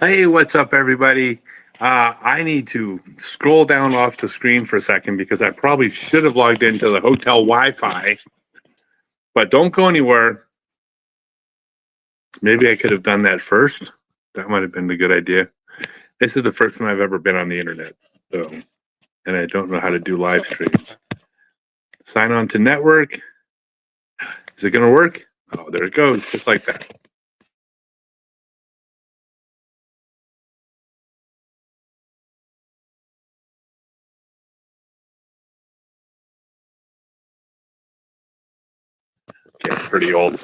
Hey, what's up, everybody? I need to scroll down off the screen for a second because I probably should have logged into the hotel Wi-Fi, but don't go anywhere. Maybe I could have done that first. That might have been a good idea. This is the first time I've ever been on the internet, so, and I don't know how to do live streams. Sign on to network. Is it going to work? Oh, there it goes, just like that. Okay, pretty old.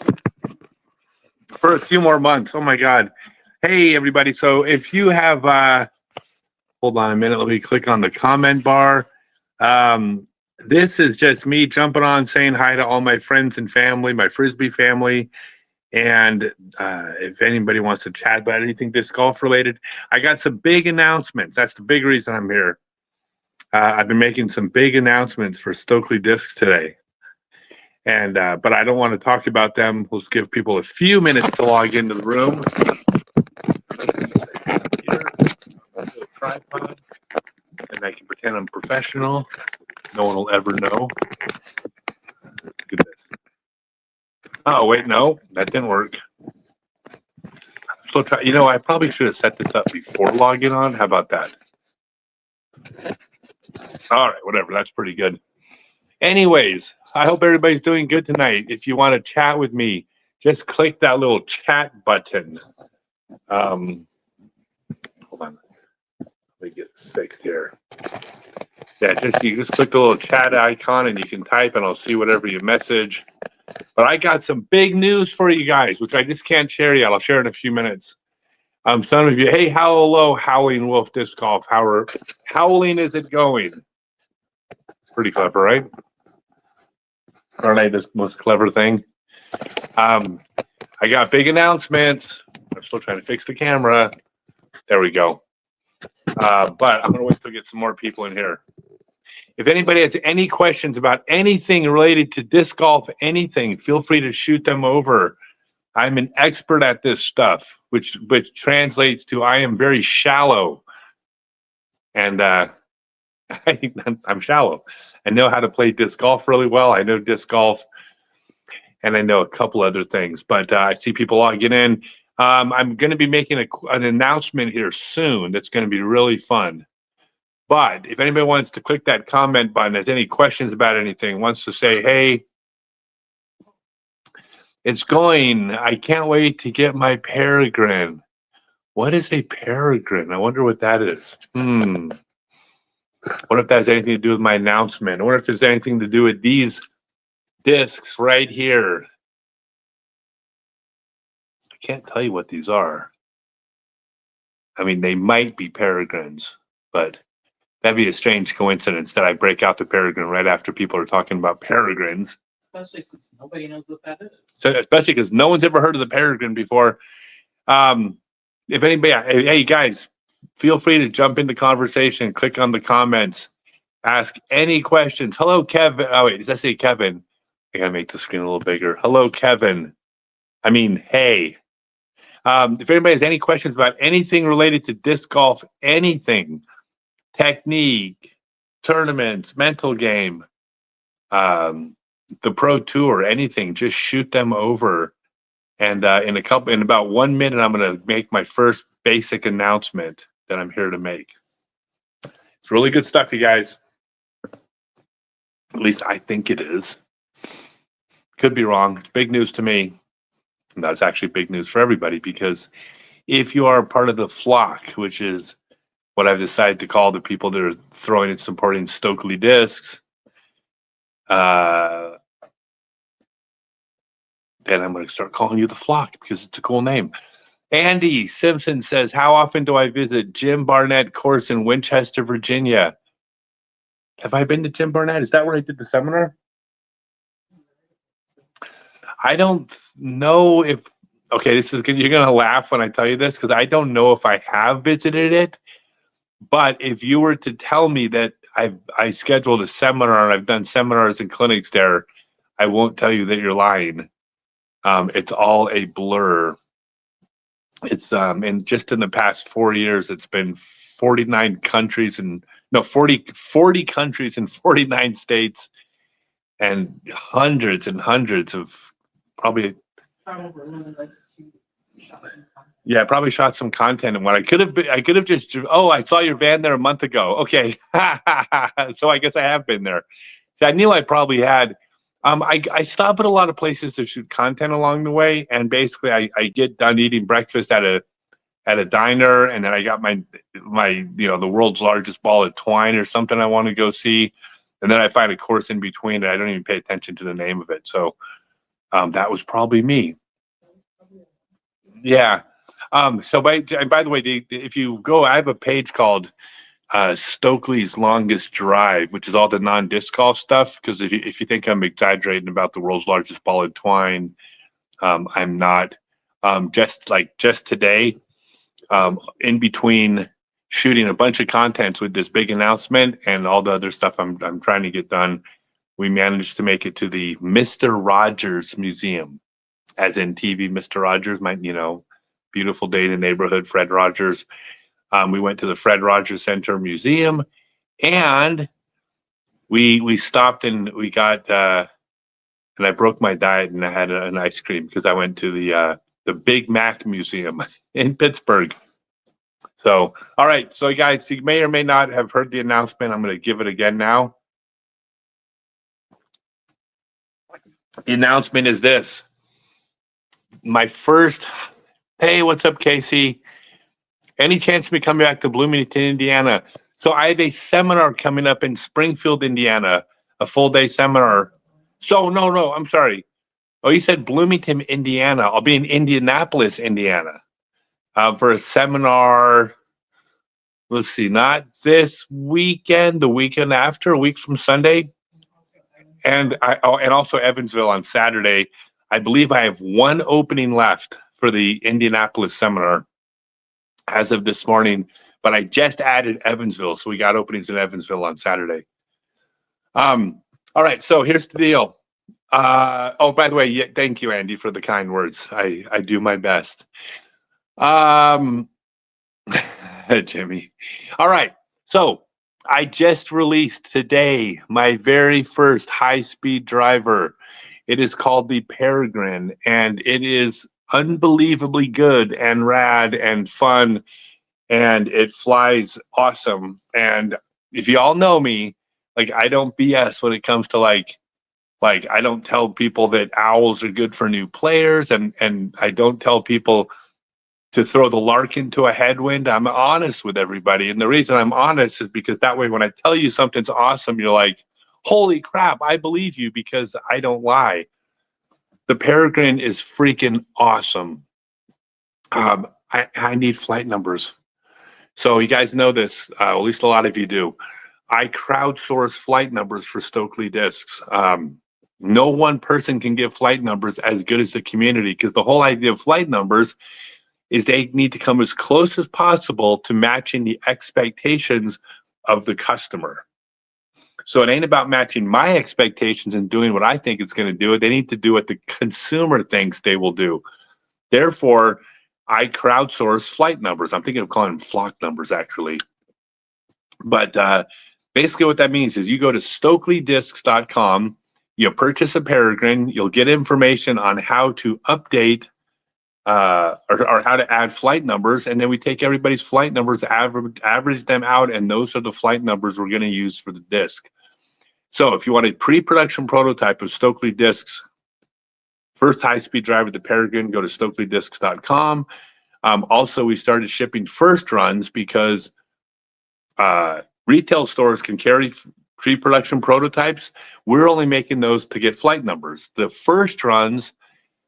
For a few more months. Oh my God. Hey, everybody. So if you have, hold on a minute. Let me click on the comment bar. This is just me jumping on, saying hi to all my friends and family, my Frisbee family. And if anybody wants to chat about anything disc golf related, I got some big announcements. That's the big reason I'm here. I've been making some big announcements for Stokely Discs today. And but I don't want to talk about them. We'll give people a few minutes to log into the room. Tripod, and I can pretend I'm professional. No one will ever know. Look at this. Oh wait, no, that didn't work. Still try. You know, I probably should have set this up before logging on. How about that? All right, whatever. That's pretty good. Anyways, I hope everybody's doing good tonight. If you want to chat with me, just click that little chat button. Hold on. Let me get it fixed here. Yeah, you just click the little chat icon and you can type and I'll see whatever you message. But I got some big news for you guys, which I just can't share yet. I'll share in a few minutes. Some of you, hey, hello, Howling Wolf Disc Golf. How howling is it going? Pretty clever, right? Aren't I the most clever thing? I got big announcements. I'm still trying to fix the camera. There we go. But I'm going to wait till get some more people in here. If anybody has any questions about anything related to disc golf, anything, feel free to shoot them over. I'm an expert at this stuff, which translates to I am very shallow. And I'm shallow. I know how to play disc golf really well. I know disc golf, and I know a couple other things. But I see people logging in. I'm going to be making an announcement here soon that's going to be really fun. But if anybody wants to click that comment button, has any questions about anything, wants to say, hey, it's going. I can't wait to get my peregrine. What is a peregrine? I wonder what that is. What if that has anything to do with my announcement? I wonder if there's anything to do with these discs right here. I can't tell you what these are. I mean, they might be peregrines, but that'd be a strange coincidence that I break out the peregrine right after people are talking about peregrines. Especially since nobody knows what that is. So, especially because no one's ever heard of the peregrine before. If anybody, hey guys, feel free to jump into conversation. Click on the comments. Ask any questions. Hello, Kevin. Oh wait, does that say Kevin? I gotta make the screen a little bigger. Hello, Kevin. I mean, hey. If anybody has any questions about anything related to disc golf, anything, technique, tournaments, mental game, the pro tour, anything, just shoot them over. And in about 1 minute, I'm going to make my first basic announcement that I'm here to make. It's really good stuff, you guys. At least I think it is. Could be wrong. It's big news to me. And that's actually big news for everybody, because if you are part of the flock, which is what I've decided to call the people that are throwing and supporting Stokely Discs, then I'm going to start calling you the flock because it's a cool name. Andy Simpson says, how often do I visit Jim Barnett course in Winchester, Virginia? Have I been to Jim Barnett? Is that where I did the seminar? I don't know if, okay, you're going to laugh when I tell you this, because I don't know if I have visited it. But if you were to tell me that I scheduled a seminar and I've done seminars and clinics there, I won't tell you that you're lying. It's all a blur. It's and just in the past 4 years, it's been 49 countries and no 40 countries in 49 states and hundreds of probably yeah, probably shot some content and what I could have just I saw your van there a month ago. Okay. So I guess I have been there. See, I knew I probably had I stop at a lot of places to shoot content along the way, and basically I get done eating breakfast at a diner, and then I got my the world's largest ball of twine or something I want to go see, and then I find a course in between and I don't even pay attention to the name of it. So that was probably me. Yeah. So by the way, if you go, I have a page called Stokely's Longest Drive, which is all the non-disc golf stuff. Because if you think I'm exaggerating about the world's largest ball of twine, I'm not. Just today, in between shooting a bunch of contents with this big announcement and all the other stuff I'm trying to get done, we managed to make it to the Mr. Rogers Museum, as in TV Mr. Rogers, beautiful day in the neighborhood, Fred Rogers. We went to the Fred Rogers Center Museum, and we stopped and we got and I broke my diet and I had an ice cream because I went to the Big Mac Museum in Pittsburgh. So, all right. So, guys, you may or may not have heard the announcement. I'm going to give it again now. The announcement is this. My first, hey, what's up, Casey? Any chance of me coming back to Bloomington, Indiana? So I have a seminar coming up in Springfield, Indiana, a full day seminar. So, no, I'm sorry. Oh, you said Bloomington, Indiana. I'll be in Indianapolis, Indiana, for a seminar. Let's see, not this weekend, the weekend after, a week from Sunday. And also Evansville on Saturday. I believe I have one opening left for the Indianapolis seminar as of this morning, but I just added Evansville, so we got openings in Evansville on Saturday. All right, so here's the deal. By the way, yeah, thank you, Andy, for the kind words. I do my best. Jimmy. All right, so I just released today my very first high-speed driver. It is called the Peregrine, and it is unbelievably good and rad and fun, and it flies awesome. And if you all know me, I don't BS when it comes to like I don't tell people that owls are good for new players, and I don't tell people to throw the lark into a headwind. I'm honest with everybody, and the reason I'm honest is because that way when I tell you something's awesome, you're like, holy crap, I believe you because I don't lie. The Peregrine is freaking awesome. I need flight numbers. So you guys know this, at least a lot of you do. I crowdsource flight numbers for Stokely discs. No one person can give flight numbers as good as the community, because the whole idea of flight numbers is they need to come as close as possible to matching the expectations of the customer. So it ain't about matching my expectations and doing what I think it's going to do. They need to do what the consumer thinks they will do. Therefore, I crowdsource flight numbers. I'm thinking of calling them flock numbers, actually. But basically what that means is you go to StokelyDiscs.com, you purchase a Peregrine, you'll get information on how to update or how to add flight numbers, and then we take everybody's flight numbers, average them out, and those are the flight numbers we're going to use for the disc. So if you want a pre-production prototype of Stokely discs, first high-speed driver, the Peregrine, go to StokelyDiscs.com. Also, we started shipping first runs because retail stores can carry pre-production prototypes. We're only making those to get flight numbers. The first runs,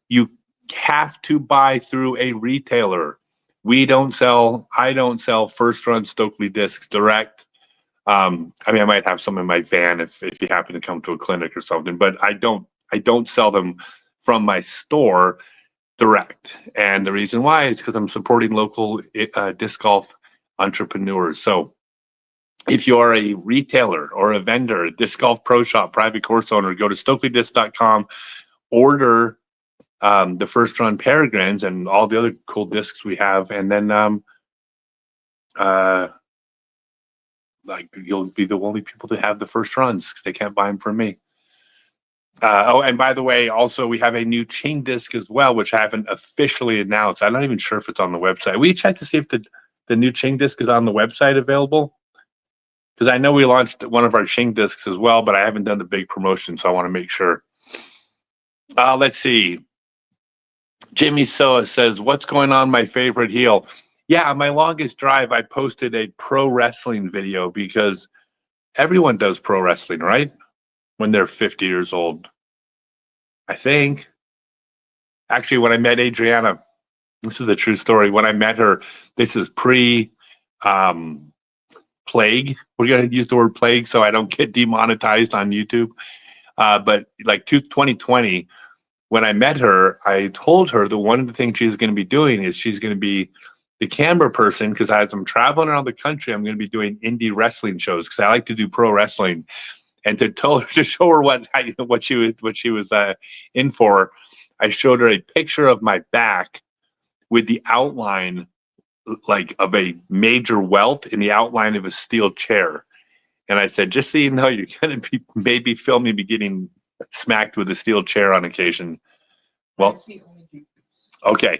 you have to buy through a retailer. I don't sell first run Stokely discs direct. I might have some in my van if you happen to come to a clinic or something, but I don't sell them from my store direct. And the reason why is because I'm supporting local disc golf entrepreneurs. So if you are a retailer or a vendor, a disc golf pro shop, private course owner, go to StokelyDisc.com, order the first run Peregrines and all the other cool discs we have, and then like you'll be the only people to have the first runs because they can't buy them from me. Oh, and by the way, also we have a new Ching disc as well, which I haven't officially announced. I'm not even sure if it's on the website. We check to see if the new Ching disc is on the website available, because I know we launched one of our Ching discs as well, but I haven't done the big promotion, so I want to make sure. Let's see. Jimmy Soa says, "What's going on, my favorite heel?" Yeah, on my longest drive, I posted a pro wrestling video because everyone does pro wrestling, right? When they're 50 years old, I think. Actually, when I met Adriana, this is a true story. When I met her, this is pre plague. We're going to use the word plague so I don't get demonetized on YouTube. But like 2020, when I met her, I told her that one of the things she's going to be doing is she's going to be the camera person, because as I'm traveling around the country, I'm going to be doing indie wrestling shows because I like to do pro wrestling. And to show her what she was in for, I showed her a picture of my back with the outline like of a major welt in the outline of a steel chair. And I said, just so you know, you're going to be maybe filming me getting smacked with a steel chair on occasion. Well, okay.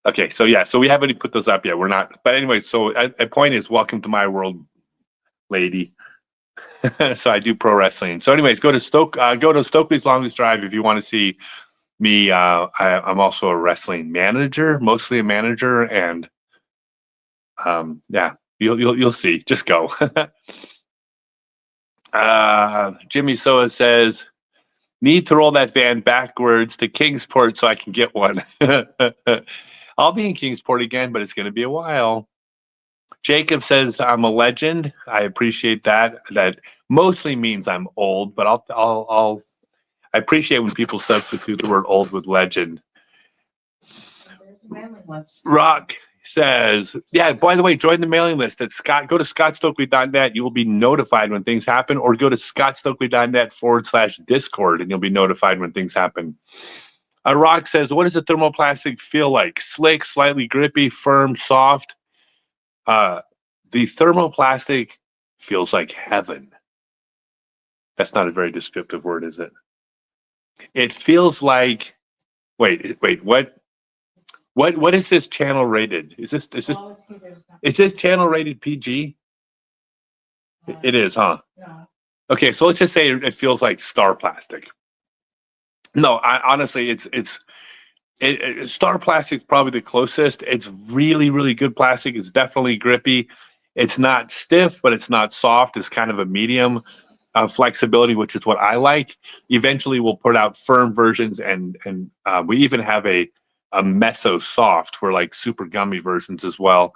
Okay. So yeah, so we haven't put those up yet. We're not. But anyway, so a point is, welcome to my world, lady. So I do pro wrestling. So anyways, go to Stokely's Longest Drive if you want to see me. I'm also a wrestling manager, mostly a manager, and yeah, you'll see. Just go. Jimmy Soa says, need to roll that van backwards to Kingsport so I can get one. I'll be in Kingsport again, but it's going to be a while. Jacob says, I'm a legend. I appreciate that. That mostly means I'm old, but I appreciate when people substitute the word old with legend. Rock says, yeah, by the way, join the mailing list at go to scottstokely.net. You will be notified when things happen, or go to scottstokely.net/Discord and you'll be notified when things happen. Rock says, what does the thermoplastic feel like? Slick, slightly grippy, firm, soft? The thermoplastic feels like heaven. That's not a very descriptive word, is it? It feels like, wait, what is this channel rated? Is this channel rated PG? It is, huh? Yeah. Okay, so let's just say it feels like Star Plastic. No, honestly, Star Plastic's probably the closest. It's really, really good plastic. It's definitely grippy. It's not stiff, but it's not soft. It's kind of a medium flexibility, which is what I like. Eventually, we'll put out firm versions, and we even have a meso soft for like super gummy versions as well.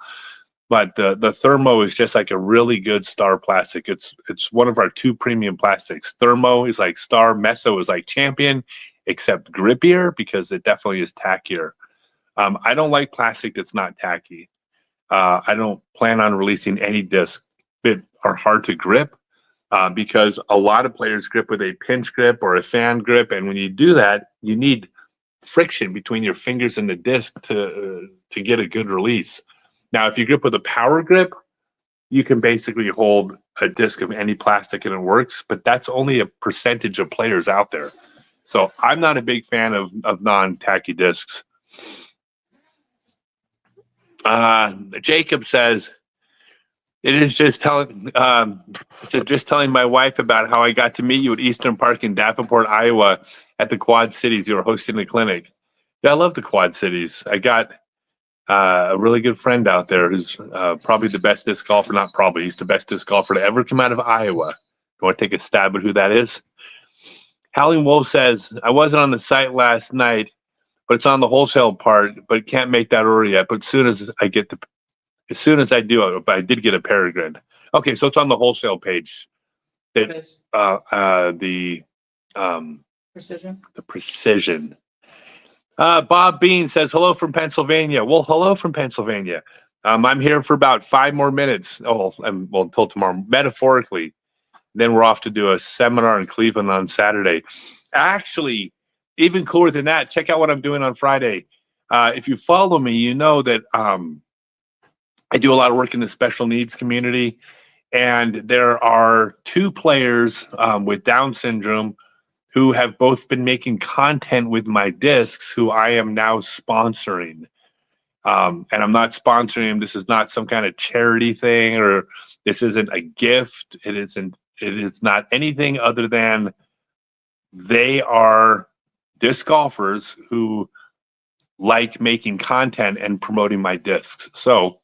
But the Thermo is just like a really good Star plastic. It's one of our two premium plastics. Thermo is like Star, Meso is like Champion, except grippier because it definitely is tackier. I don't like plastic that's not tacky. I don't plan on releasing any discs that are hard to grip because a lot of players grip with a pinch grip or a fan grip, and when you do that, you need friction between your fingers and the disc to get a good release. Now, if you grip with a power grip, you can basically hold a disc of any plastic and it works, but that's only a percentage of players out there. So I'm not a big fan of non-tacky discs. Jacob says, it is just telling my wife about how I got to meet you at Eastern Park in Davenport, Iowa at the Quad Cities. You were hosting the clinic. Yeah, I love the Quad Cities. I got a really good friend out there who's probably the best disc golfer. Not probably, he's the best disc golfer to ever come out of Iowa. You want to take a stab at who that is? Howling Wolf says, I wasn't on the site last night, but it's on the wholesale part, but can't make that order yet. But as soon as I do, I did get a Peregrine. Okay, so it's on the wholesale page. What is The precision? The Precision. Bob Bean says, hello from Pennsylvania. Well, hello from Pennsylvania. I'm here for about 5 more minutes. Until tomorrow, metaphorically. Then we're off to do a seminar in Cleveland on Saturday. Actually, even cooler than that, check out what I'm doing on Friday. If you follow me, you know that I do a lot of work in the special needs community, and there are two players with Down syndrome who have both been making content with my discs, who I am now sponsoring. And I'm not sponsoring them. This is not some kind of charity thing, or this isn't a gift. It is not anything other than they are disc golfers who like making content and promoting my discs. So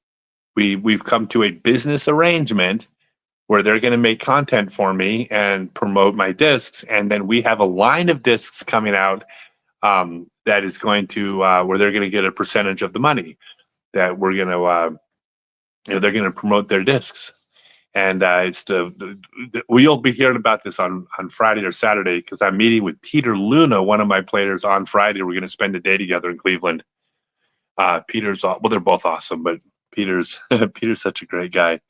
we've come to a business arrangement where they're going to make content for me and promote my discs. And then we have a line of discs coming out that is going to where they're going to get a percentage of the money that we're going to they're going to promote their discs. And it's we'll be hearing about this on Friday or Saturday, because I'm meeting with Peter Luna, one of my players, on Friday. We're going to spend a day together in Cleveland. Peter's well, they're both awesome, but Peter's such a great guy.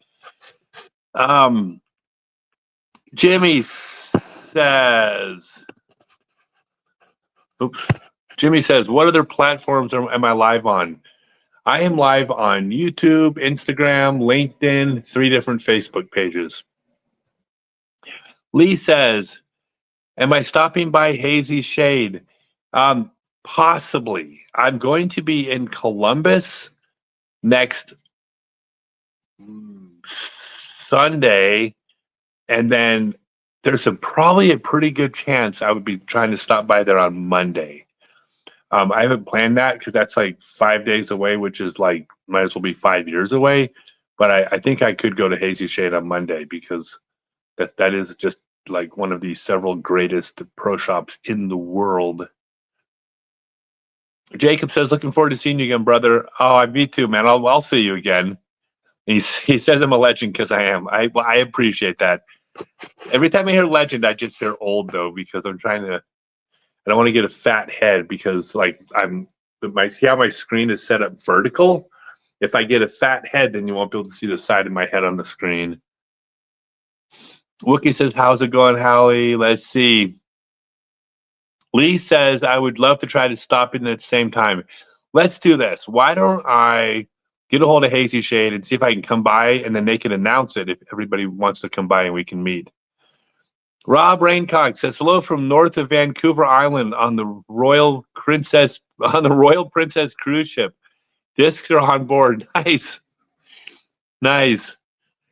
Jimmy says, what other platforms am I live on? I am live on YouTube, Instagram, LinkedIn, 3 different Facebook pages. Lee says, am I stopping by Hazy Shade? Possibly. I'm going to be in Columbus next Sunday, and then there's probably a pretty good chance I would be trying to stop by there on Monday. I haven't planned that because that's like 5 days away, which is like might as well be 5 years away. But I think I could go to Hazy Shade on Monday, because that is just like one of the several greatest pro shops in the world. Jacob says, looking forward to seeing you again, brother. Oh, me too, man. I'll see you again. He says I'm a legend, because I am. I appreciate that. Every time I hear legend, I just hear old, though, because I don't want to get a fat head, because like see how my screen is set up vertical? If I get a fat head, then you won't be able to see the side of my head on the screen. Wookie says, how's it going, Hallie? Let's see. Lee says, I would love to try to stop in at the same time. Let's do this. Why don't I get a hold of Hazy Shade and see if I can come by, and then they can announce it if everybody wants to come by and we can meet. Rob Raincock says, hello from north of Vancouver Island on the Royal Princess cruise ship. Discs are on board. Nice. Nice.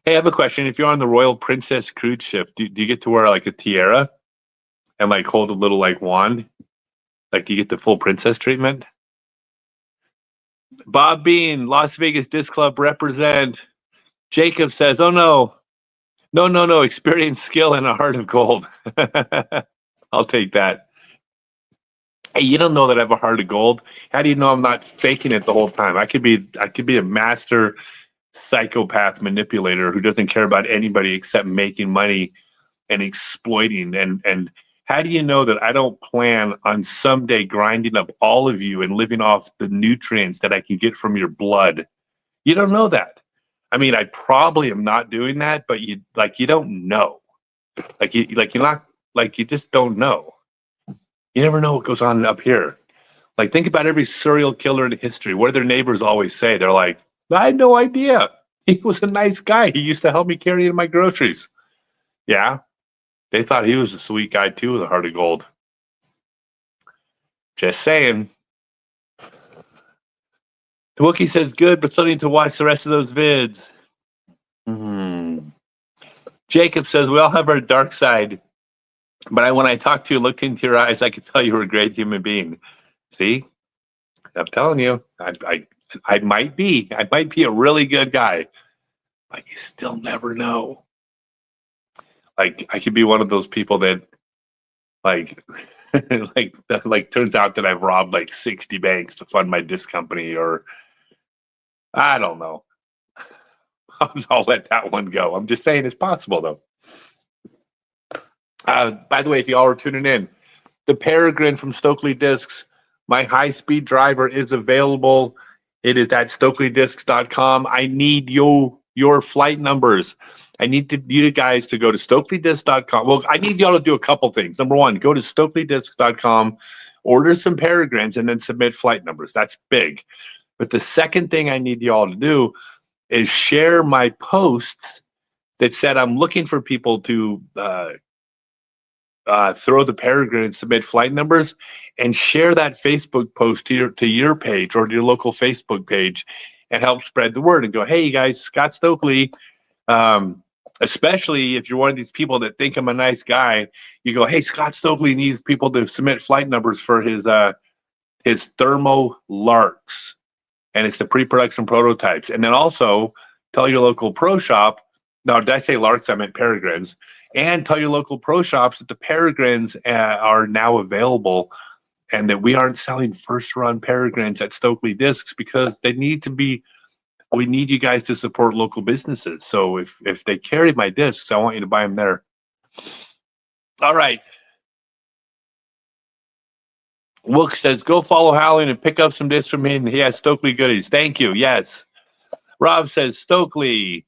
Hey, I have a question. If you're on the Royal Princess cruise ship, do you get to wear like a tiara and like hold a little like wand? Like, do you get the full princess treatment? Bob Bean, Las Vegas Disc Club represent. Jacob says, oh no. No. Experience, skill, and a heart of gold. I'll take that. Hey, you don't know that I have a heart of gold. How do you know I'm not faking it the whole time? I could be a master psychopath manipulator who doesn't care about anybody except making money and exploiting. And how do you know that I don't plan on someday grinding up all of you and living off the nutrients that I can get from your blood? You don't know that. I mean, I probably am not doing that, but you don't know. You just don't know. You never know what goes on up here. Like, think about every serial killer in history. What do their neighbors always say? They're like, I had no idea. He was a nice guy. He used to help me carry in my groceries. Yeah. They thought he was a sweet guy too, with a heart of gold. Just saying. The Wookiee says, good, but still need to watch the rest of those vids. Jacob says, we all have our dark side. But when I talked to you, looked into your eyes, I could tell you were a great human being. See? I'm telling you, I might be a really good guy, but you still never know. Like, I could be one of those people that turns out that I've robbed like 60 banks to fund my disc company, or I don't know. I'll let that one go. I'm just saying it's possible, though. By the way, if y'all are tuning in, the Peregrine from Stokely Discs, my high-speed driver, is available. It is at StokelyDiscs.com. I need your flight numbers. I need you guys to go to StokelyDiscs.com. Well, I need y'all to do a couple things. Number one, go to StokelyDiscs.com, order some peregrines and then submit flight numbers. That's big. But the second thing I need you all to do is share my posts that said I'm looking for people to throw the peregrine and submit flight numbers, and share that Facebook post to your page or to your local Facebook page, and help spread the word and go, hey, you guys, Scott Stokely. Especially if you're one of these people that think I'm a nice guy, you go, hey, Scott Stokely needs people to submit flight numbers for his thermo larks, and it's the pre-production prototypes. And then also tell your local pro shop. No, did I say larks? I meant peregrines. And tell your local pro shops that the peregrines are now available, and that we aren't selling first-run peregrines at Stokely Discs because they need to be. We need you guys to support local businesses. So if they carry my discs, I want you to buy them there. All right. Wilk says, go follow Howling and pick up some discs from him. He has Stokely goodies. Thank you. Yes. Rob says, Stokely.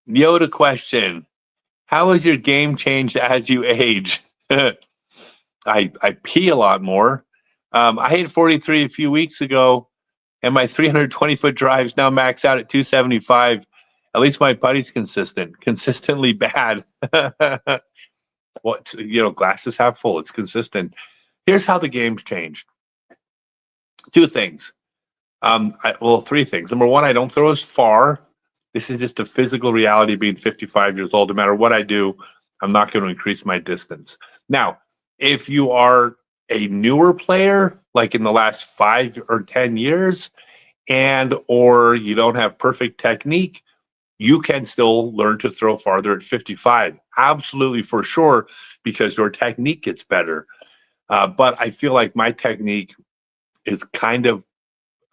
Yoda question. How has your game changed as you age? I pee a lot more. I hit 43 a few weeks ago, and my 320-foot drives now max out at 275. At least my putting's consistently bad. What, glasses half full. It's consistent. Here's how the game's changed. Two things. Three things. Number one, I don't throw as far. This is just a physical reality being 55 years old. No matter what I do, I'm not going to increase my distance. Now, if you are a newer player, like in the last 5 or 10 years, or you don't have perfect technique, you can still learn to throw farther at 55. Absolutely, for sure, because your technique gets better. But I feel like my technique is kind of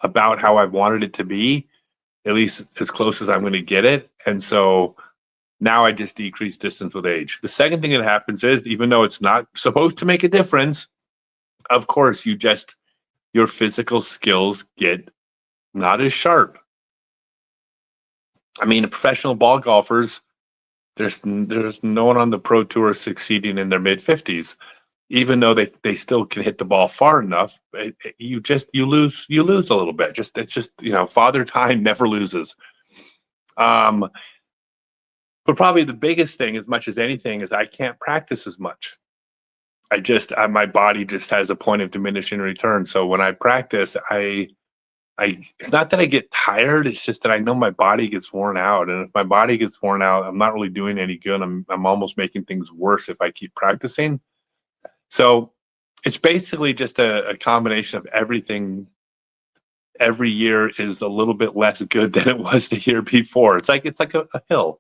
about how I've wanted it to be, at least as close as I'm going to get it. And so now I just decrease distance with age. The second thing that happens is, even though it's not supposed to make a difference, of course, your physical skills get not as sharp. I mean, professional ball golfers, there's no one on the pro tour succeeding in their mid-50s, even though they still can hit the ball far enough. You lose a little bit. It's just Father Time never loses. But probably the biggest thing, as much as anything, is I can't practice as much. My body just has a point of diminishing return. So when I practice, it's not that I get tired. It's just that I know my body gets worn out, and if my body gets worn out, I'm not really doing any good. I'm almost making things worse if I keep practicing. So it's basically just a combination of everything. Every year is a little bit less good than it was the year before. It's like a hill.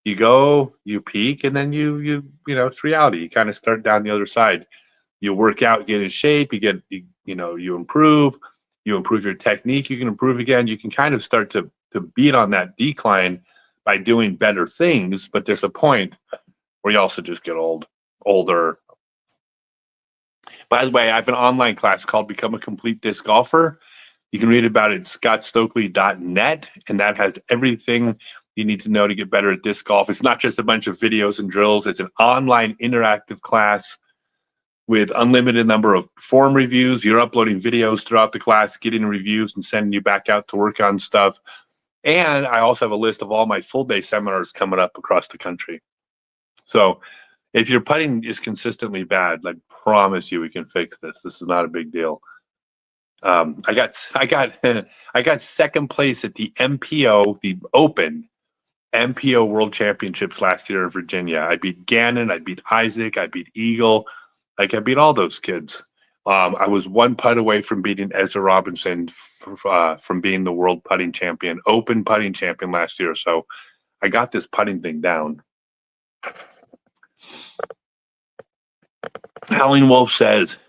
You go, you peak, and then you it's reality. You kind of start down the other side. You work out, get in shape, you improve your technique, you can improve again. You can kind of start to beat on that decline by doing better things, but there's a point where you also just get older. By the way, I have an online class called Become a Complete Disc Golfer. You can read about it at scottstokely.net, and that has everything you need to know to get better at disc golf. It's not just a bunch of videos and drills. It's an online interactive class with unlimited number of form reviews. You're uploading videos throughout the class, getting reviews and sending you back out to work on stuff. And I also have a list of all my full day seminars coming up across the country. So if your putting is consistently bad, I promise you we can fix this. This is not a big deal. I got second place at the MPO, the Open MPO World Championships last year in Virginia. I beat Gannon, I beat Isaac, I beat Eagle. I beat all those kids. I was one putt away from beating Ezra Robinson from being the world putting champion, Open putting champion last year. So I got this putting thing down. Howling Wolf says,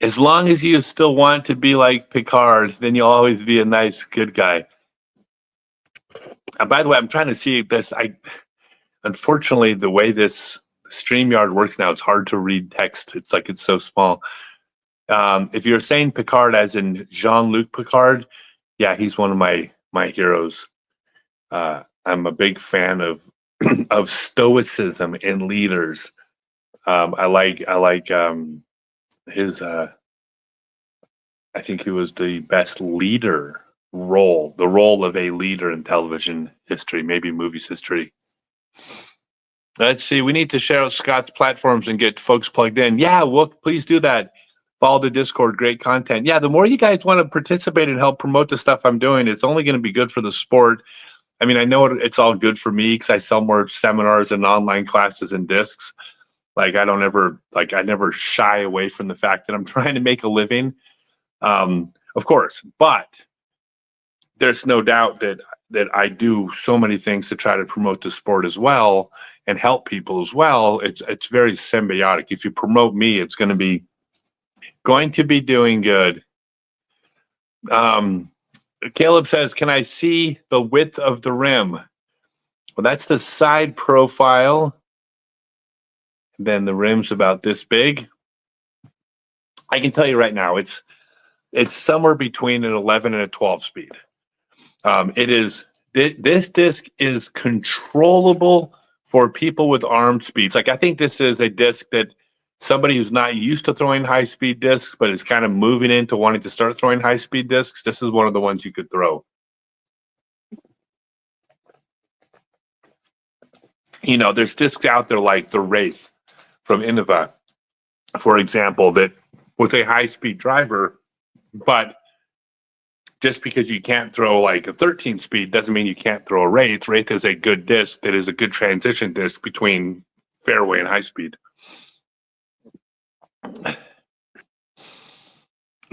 as long as you still want to be like Picard, then you'll always be a nice, good guy. And by the way, I'm trying to see this. Unfortunately, the way this StreamYard works now, it's hard to read text. It's so small. If you're saying Picard as in Jean-Luc Picard, yeah, he's one of my heroes. I'm a big fan of of stoicism in leaders. I like his. I think he was the best leader role, the role of a leader in television history, maybe movies history. Let's see. We need to share out Scott's platforms and get folks plugged in. Yeah, well, please do that. Follow the Discord. Great content. Yeah, the more you guys want to participate and help promote the stuff I'm doing, it's only going to be good for the sport. I mean, I know it's all good for me because I sell more seminars and online classes and discs. Like I never shy away from the fact that I'm trying to make a living. Of course, but there's no doubt that I do so many things to try to promote the sport as well and help people as well. It's very symbiotic. If you promote me, it's going to be doing good. Caleb says, "Can I see the width of the rim?" Well, that's the side profile. Then the rim's about this big. I can tell you right now, it's somewhere between an 11 and a 12 speed. This disc is controllable for people with arm speeds. Like I think this is a disc that somebody who's not used to throwing high speed discs, but is kind of moving into wanting to start throwing high speed discs. This is one of the ones you could throw. You know, there's discs out there like the Wraith from Innova, for example, that with a high speed driver, but just because you can't throw like a 13 speed doesn't mean you can't throw a Wraith. Wraith is a good disc that is a good transition disc between fairway and high speed.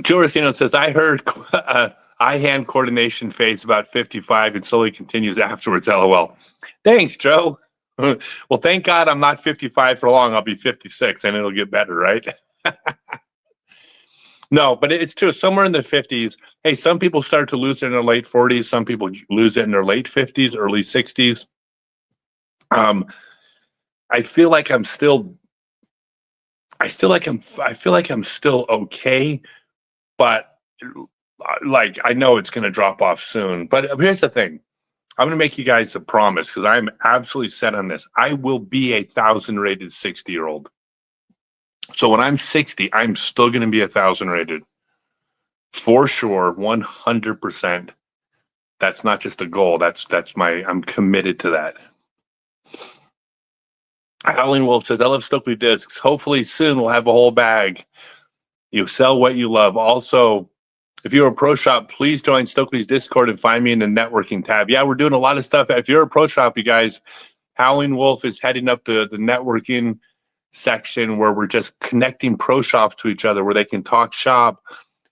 Joe Racino says, I heard eye-hand coordination phase about 55 and slowly continues afterwards, LOL. Thanks, Joe. Well, thank God I'm not 55 for long. I'll be 56 and it'll get better, right? No, but it's true. Somewhere in the 50s. Hey, some people start to lose it in their late 40s. Some people lose it in their late 50s, early 60s. I feel like I'm still okay, but like I know it's going to drop off soon. But here's the thing. I'm going to make you guys a promise because I'm absolutely set on this. I will be 1,000 rated 60-year-old. So when I'm 60, I'm still going to be 1,000 rated. For sure, 100%. That's not just a goal. I'm committed to that. Howling Wolf says, I love Stokely discs. Hopefully soon we'll have a whole bag. You sell what you love. Also, if you're a pro shop, please join Stokely's Discord and find me in the networking tab. Yeah, we're doing a lot of stuff. If you're a pro shop, you guys, Howling Wolf is heading up the networking section where we're just connecting pro shops to each other, where they can talk shop,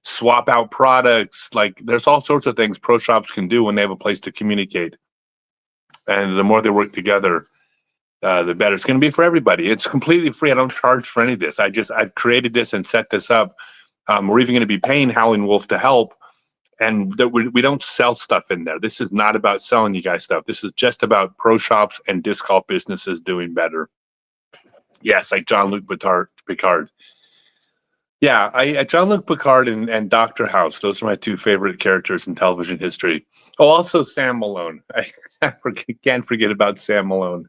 swap out products. Like there's all sorts of things pro shops can do when they have a place to communicate. And the more they work together, the better it's going to be for everybody. It's completely free. I don't charge for any of this. I've created this and set this up. We're even going to be paying Howling Wolf to help. And we don't sell stuff in there. This is not about selling you guys stuff. This is just about pro shops and disc golf businesses doing better. Yes, like Jean-Luc Picard. Yeah, Jean-Luc Picard and Dr. House. Those are my two favorite characters in television history. Oh, also Sam Malone. I can't forget about Sam Malone.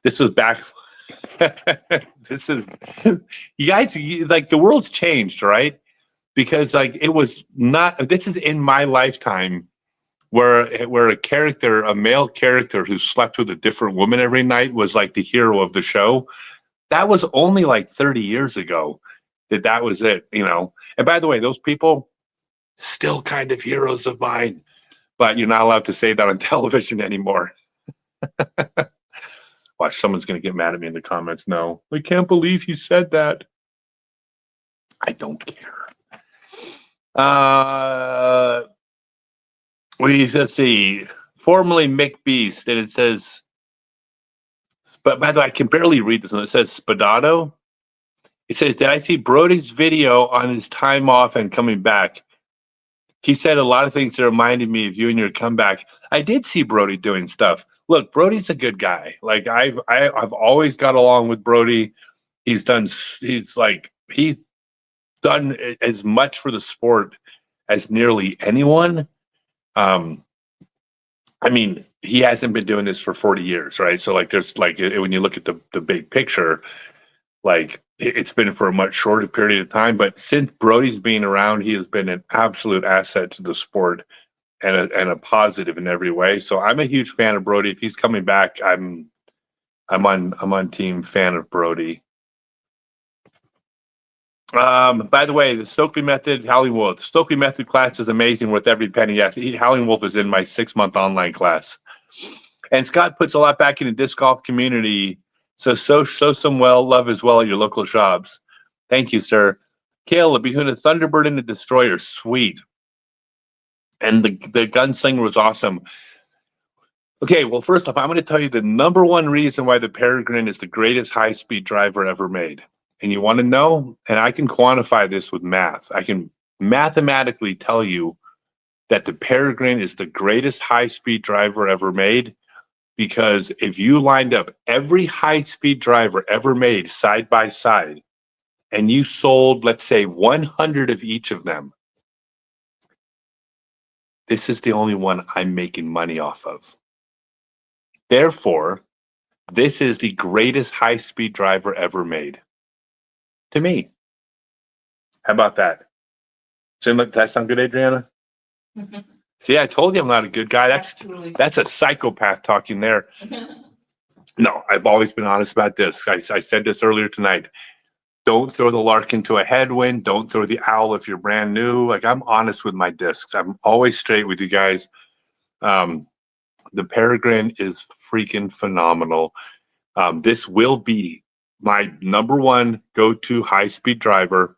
This was back. This is you guys. Like the world's changed, right? Because like it was not. This is in my lifetime where a male character who slept with a different woman every night was like the hero of the show. That was only like 30 years ago that was it, you know. And by the way, those people still kind of heroes of mine, but you're not allowed to say that on television anymore. Watch, someone's going to get mad at me in the comments. No, I can't believe you said that. I don't care. Let's see. Formerly Mick Beast, and it says, but by the way, I can barely read this one. It says Spadato. It says, did I see Brody's video on his time off and coming back? He said a lot of things that reminded me of you and your comeback. I did see Brody doing stuff. Look, Brody's a good guy. Like I've always got along with Brody. He's done as much for the sport as nearly anyone. I I mean, he hasn't been doing this for 40 years, right? So like there's like when you look at the big picture, like it's been for a much shorter period of time. But since Brody's been around, he has been an absolute asset to the sport and a positive in every way. So I'm a huge fan of Brody. If he's coming back, I'm on team fan of Brody. By the way, the Stokely Method, Howling Wolf. The Stokely Method class is amazing with every penny. Yes, Howling Wolf is in my 6-month online class. And Scott puts a lot back in the disc golf community. So show some love as well at your local shops. Thank you, sir. Caleb, between the Thunderbird and the Destroyer, sweet. And the Gunslinger was awesome. Okay, well, first off, I'm going to tell you the number one reason why the Peregrine is the greatest high-speed driver ever made. And you want to know? And I can quantify this with math. I can mathematically tell you that the Peregrine is the greatest high-speed driver ever made, because if you lined up every high-speed driver ever made side by side and you sold, let's say, 100 of each of them, this is the only one I'm making money off of. Therefore, this is the greatest high-speed driver ever made. To me. How about that? Does that sound good, Adriana? Mhm. See, I told you I'm not a good guy. Absolutely. That's a psychopath talking there. No, I've always been honest about this. I said this earlier tonight. Don't throw the lark into a headwind. Don't throw the owl if you're brand new. Like, I'm honest with my discs. I'm always straight with you guys. The Peregrine is freaking phenomenal. This will be my number one go-to high-speed driver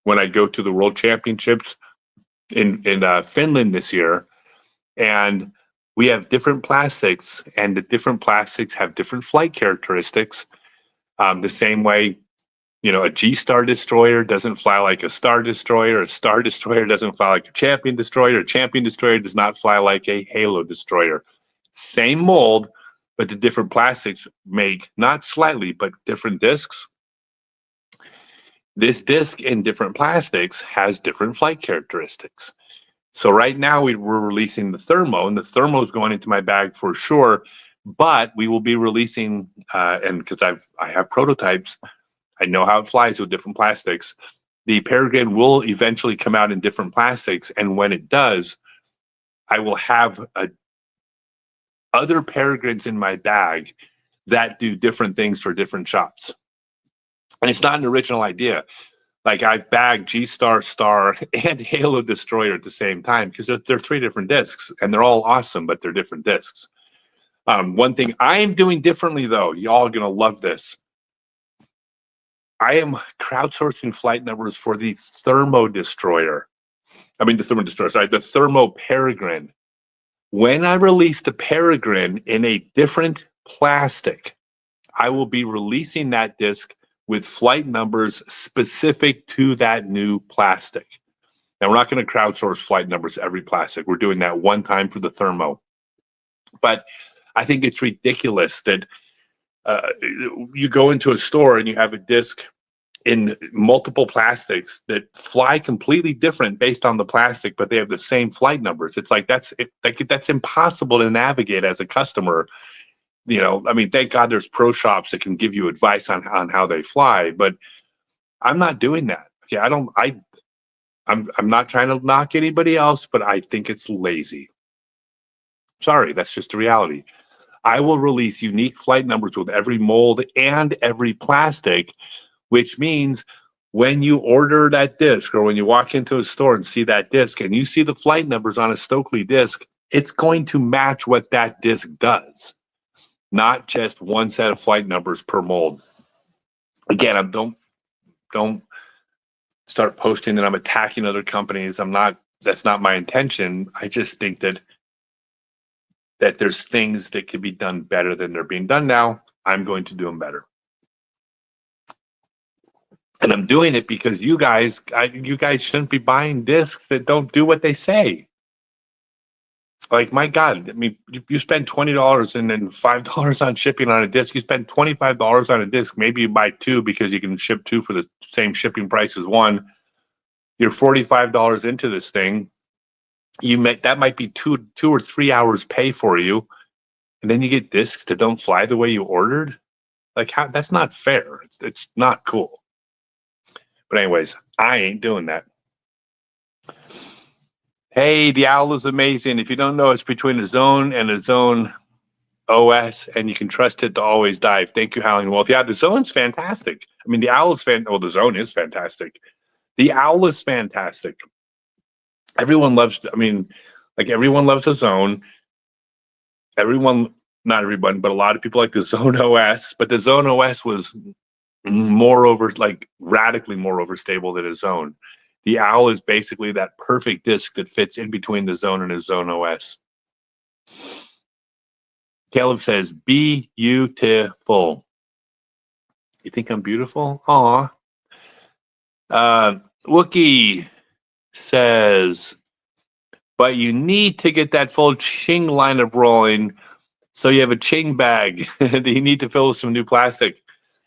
when I go to the World Championships in Finland this year. And we have different plastics, and the different plastics have different flight characteristics. The same way, a G-Star destroyer doesn't fly like a Star destroyer. A Star destroyer doesn't fly like a Champion destroyer. A Champion destroyer does not fly like a Halo destroyer. Same mold, but the different plastics make not slightly, but different discs. This disc in different plastics has different flight characteristics. So right now we're releasing the Thermo, and the Thermo is going into my bag for sure. But we will be releasing, and because I have prototypes, I know how it flies with different plastics. The Peregrine will eventually come out in different plastics, and when it does, I will have other Peregrines in my bag that do different things for different shops. And it's not an original idea. Like, I've bagged G-Star, Star, and Halo Destroyer at the same time because they're 3 different discs, and they're all awesome, but they're different discs. One thing I am doing differently, though, y'all are going to love this. I am crowdsourcing flight numbers for the Thermo Destroyer. The Thermo Destroyer, sorry, the Thermo Peregrine. When I release the Peregrine in a different plastic, I will be releasing that disc with flight numbers specific to that new plastic. Now, we're not going to crowdsource flight numbers every plastic. We're doing that one time for the Thermo. But I think it's ridiculous that you go into a store and you have a disc in multiple plastics that fly completely different based on the plastic, but they have the same flight numbers. It's like that's impossible to navigate as a customer. Thank God there's pro shops that can give you advice on how they fly, but I'm not doing that. Okay, I'm not trying to knock anybody else, but I think it's lazy. Sorry, that's just the reality. I will release unique flight numbers with every mold and every plastic, which means when you order that disc or when you walk into a store and see that disc and you see the flight numbers on a Stokely disc, it's going to match what that disc does. Not just one set of flight numbers per mold. Again, don't start posting that I'm attacking other companies. That's not my intention. I just think that there's things that could be done better than they're being done now. I'm going to do them better. And I'm doing it because you guys shouldn't be buying discs that don't do what they say. Like, my God, you spend $20 and then $5 on shipping on a disc. You spend $25 on a disc. Maybe you buy 2 because you can ship 2 for the same shipping price as 1. You're $45 into this thing, that might be 2 or 3 hours pay for you, and then you get discs that don't fly the way you ordered. Like, how? That's not fair. It's not cool. But anyways, I ain't doing that. Hey, the Owl is amazing. If you don't know, it's between a Zone and a Zone OS, and you can trust it to always dive. Thank you, Howling Wolf. Yeah, the Zone's fantastic. I mean, the Owl is the Zone is fantastic. The Owl is fantastic. Everyone loves, I mean, like everyone loves the Zone. Everyone, not everyone, but a lot of people like the Zone OS, but the Zone OS was radically more overstable than a Zone. The Owl is basically that perfect disc that fits in between the Zone and a Zone OS. Caleb says, beautiful. You think I'm beautiful? Aw. Wookie says, but you need to get that full Ching lineup rolling so you have a Ching bag that you need to fill with some new plastic.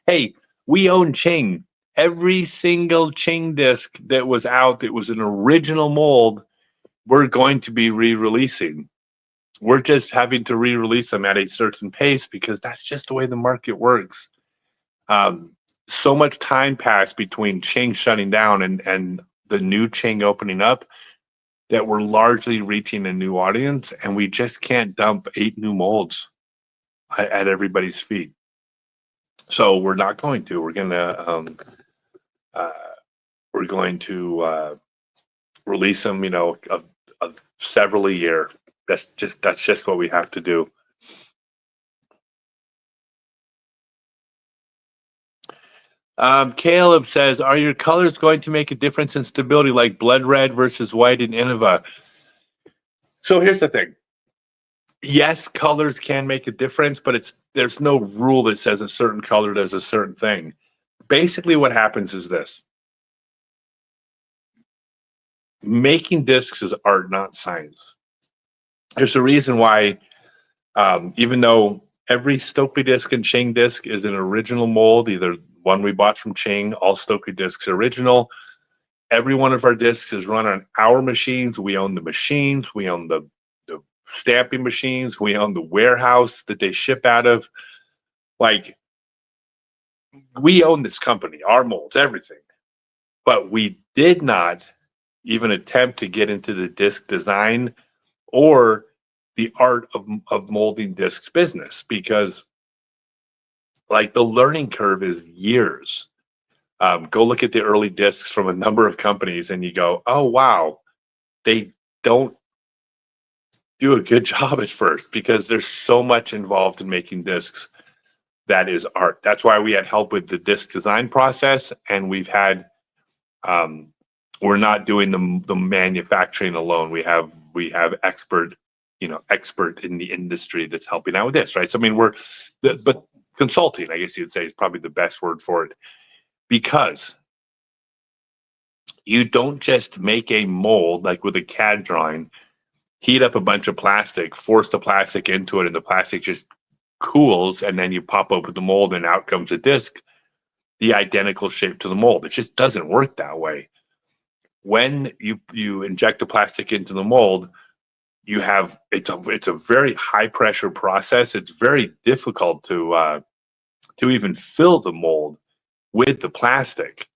Hey, we own Ching. Every single Ching disc that was out that was an original mold, we're going to be re-releasing. We're just having to re-release them at a certain pace because that's just the way the market works. So much time passed between Ching shutting down and the new Ching opening up that we're largely reaching a new audience, and we just can't dump 8 new molds at everybody's feet. So we're not going to. We're going to release them, of several a year. That's just what we have to do. Caleb says, are your colors going to make a difference in stability, like blood red versus white in Innova? So here's the thing. Yes, colors can make a difference, but there's no rule that says a certain color does a certain thing. Basically, what happens is this. Making discs is art, not science. There's a reason why, even though every Stokely disc and Ching disc is an original mold, either one we bought from Ching, all Stokely discs original. Every one of our discs is run on our machines. We own the machines. We own the stamping machines. We own the warehouse that they ship out of. Like, we own this company, our molds, everything. But we did not even attempt to get into the disc design or the art of molding discs business, because like the learning curve is years. Go look at the early discs from a number of companies and you go, oh, wow, they don't do a good job at first because there's so much involved in making discs that is art. That's why we had help with the disc design process, and we've had we're not doing the manufacturing alone. We have expert in the industry that's helping out with this, right? So I mean, but consulting, I guess you'd say, is probably the best word for it, because you don't just make a mold like with a CAD drawing, heat up a bunch of plastic, force the plastic into it, and the plastic just cools, and then you pop open the mold and out comes a disc, the identical shape to the mold. It just doesn't work that way. When you inject the plastic into the mold, you have it's a very high pressure process. It's very difficult to even fill the mold with the plastic.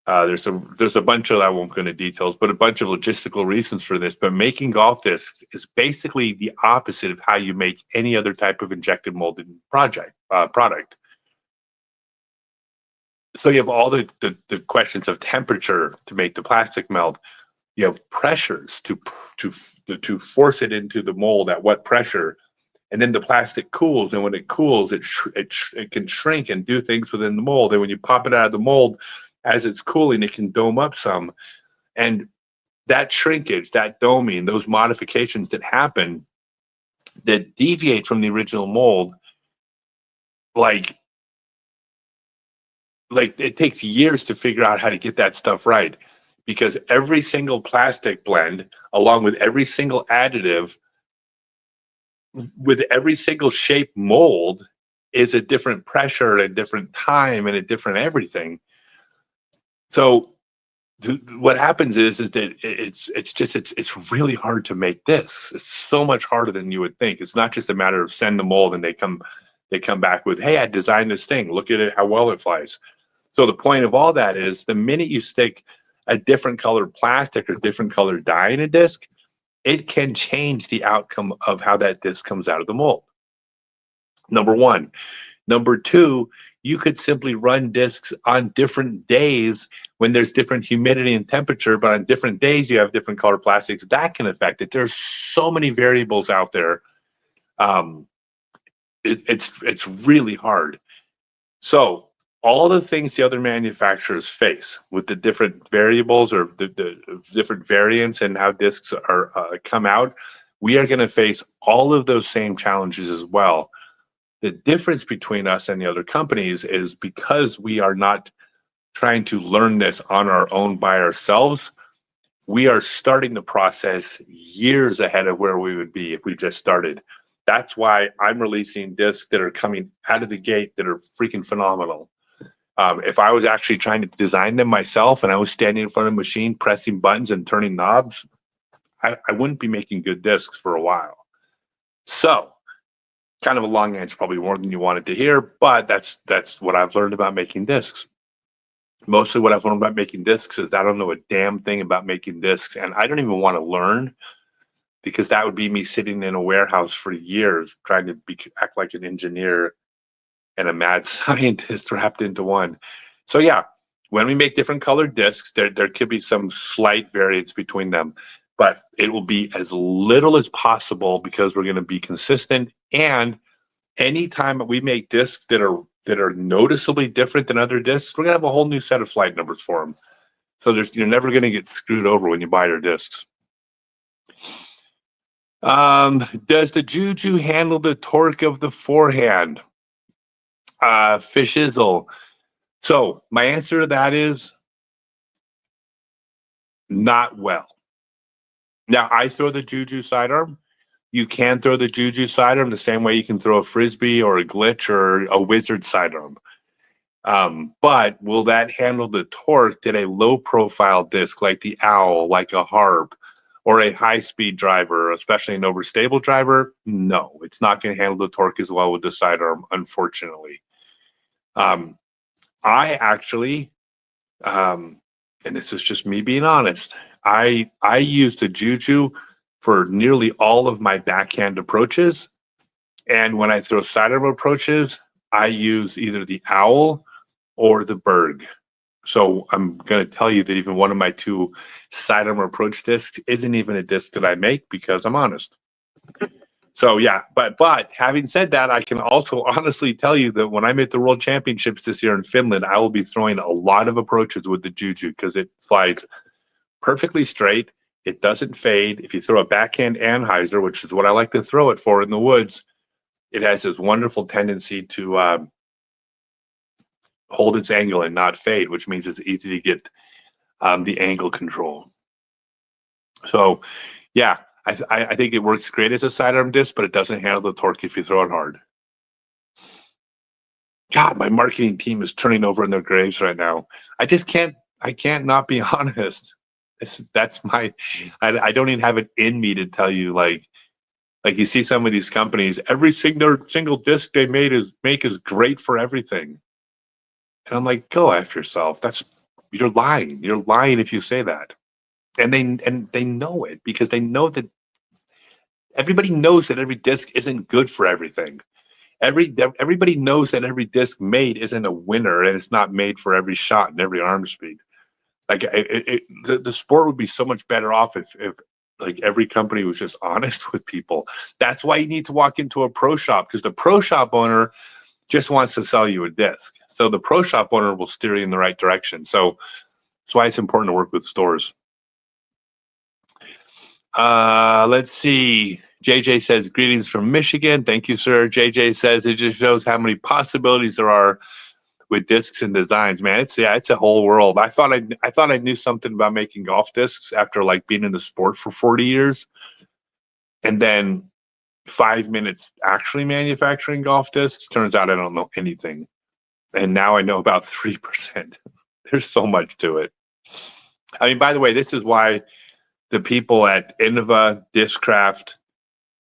There's a bunch of, I won't go into details, but a bunch of logistical reasons for this. But making golf discs is basically the opposite of how you make any other type of injected molded product. So you have all the questions of temperature to make the plastic melt. You have pressures to force it into the mold at what pressure, and then the plastic cools. And when it cools, it can shrink and do things within the mold. And when you pop it out of the mold, as it's cooling, it can dome up some. And that shrinkage, that doming, those modifications that happen that deviate from the original mold, like it takes years to figure out how to get that stuff right, because every single plastic blend, along with every single additive, with every single shape mold, is a different pressure, a different time, and a different everything. So what happens is that it's really hard to make discs. It's so much harder than you would think. It's not just a matter of send the mold and they come back with, hey, I designed this thing. Look at it, how well it flies. So the point of all that is the minute you stick a different colored plastic or different colored dye in a disc, it can change the outcome of how that disc comes out of the mold. Number one. Number two, you could simply run discs on different days when there's different humidity and temperature, but on different days you have different color plastics. That can affect it. There's so many variables out there. It's really hard. So all the things the other manufacturers face with the different variables or the different variants and how discs are come out, we are going to face all of those same challenges as well. The difference between us and the other companies is because we are not trying to learn this on our own by ourselves, we are starting the process years ahead of where we would be if we just started. That's why I'm releasing discs that are coming out of the gate that are freaking phenomenal. If I was actually trying to design them myself and I was standing in front of a machine pressing buttons and turning knobs, I wouldn't be making good discs for a while. So, kind of a long answer, probably more than you wanted to hear, but that's what I've learned about making discs. Mostly what I've learned about making discs is I don't know a damn thing about making discs, and I don't even want to learn because that would be me sitting in a warehouse for years trying to act like an engineer and a mad scientist wrapped into one. So yeah, when we make different colored discs, there could be some slight variance between them, but it will be as little as possible because we're going to be consistent. And anytime we make discs that are noticeably different than other discs, we're going to have a whole new set of flight numbers for them. So you're never going to get screwed over when you buy their discs. Does the Juju handle the torque of the forehand? Fishizzle. So my answer to that is not well. Now I throw the Juju sidearm. You can throw the Juju sidearm the same way you can throw a Frisbee or a Glitch or a Wizard sidearm. But will that handle the torque that a low profile disc like the Owl, like a Harp, or a high speed driver, especially an overstable driver? No, it's not going to handle the torque as well with the sidearm, unfortunately. I actually, and this is just me being honest, I used the Juju for nearly all of my backhand approaches. And when I throw sidearm approaches, I use either the Owl or the Berg. So I'm going to tell you that even one of my two sidearm approach discs isn't even a disc that I make because I'm honest. So yeah, but having said that, I can also honestly tell you that when I'm at the World Championships this year in Finland, I will be throwing a lot of approaches with the Juju because it flies perfectly straight. It doesn't fade. If you throw a backhand Anheuser, which is what I like to throw it for in the woods, it has this wonderful tendency to hold its angle and not fade, which means it's easy to get the angle control. So yeah, I think it works great as a sidearm disc, but it doesn't handle the torque if you throw it hard. God, my marketing team is turning over in their graves right now. I can't not be honest. That's my, I don't even have it in me to tell you like you see some of these companies, every single disc they make is great for everything. And I'm like, go F yourself. You're lying. You're lying if you say that. And they know it because they know that everybody knows that every disc isn't good for everything. Everybody knows that every disc made isn't a winner and it's not made for every shot and every arm speed. Like the sport would be so much better off if like every company was just honest with people. That's why you need to walk into a pro shop because the pro shop owner just wants to sell you a disc. So the pro shop owner will steer you in the right direction. So that's why it's important to work with stores. Let's see. JJ says, greetings from Michigan. Thank you, sir. JJ says, it just shows how many possibilities there are with discs and designs, man. It's a whole world. I thought I knew something about making golf discs after like being in the sport for 40 years. And then 5 minutes actually manufacturing golf discs. Turns out I don't know anything. And now I know about 3%. There's so much to it. I mean, by the way, this is why the people at Innova, Discraft,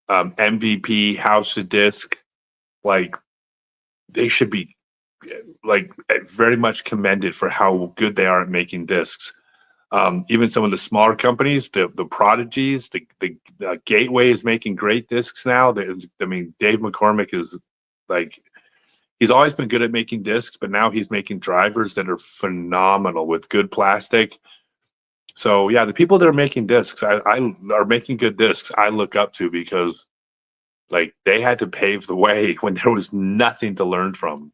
MVP, House of Disc, like they should be like very much commended for how good they are at making discs. Even some of the smaller companies, the Prodigies, the Gateway is making great discs now. I mean, Dave McCormick is like he's always been good at making discs, but now he's making drivers that are phenomenal with good plastic. So yeah, the people that are making discs, I are making good discs. I look up to because like they had to pave the way when there was nothing to learn from.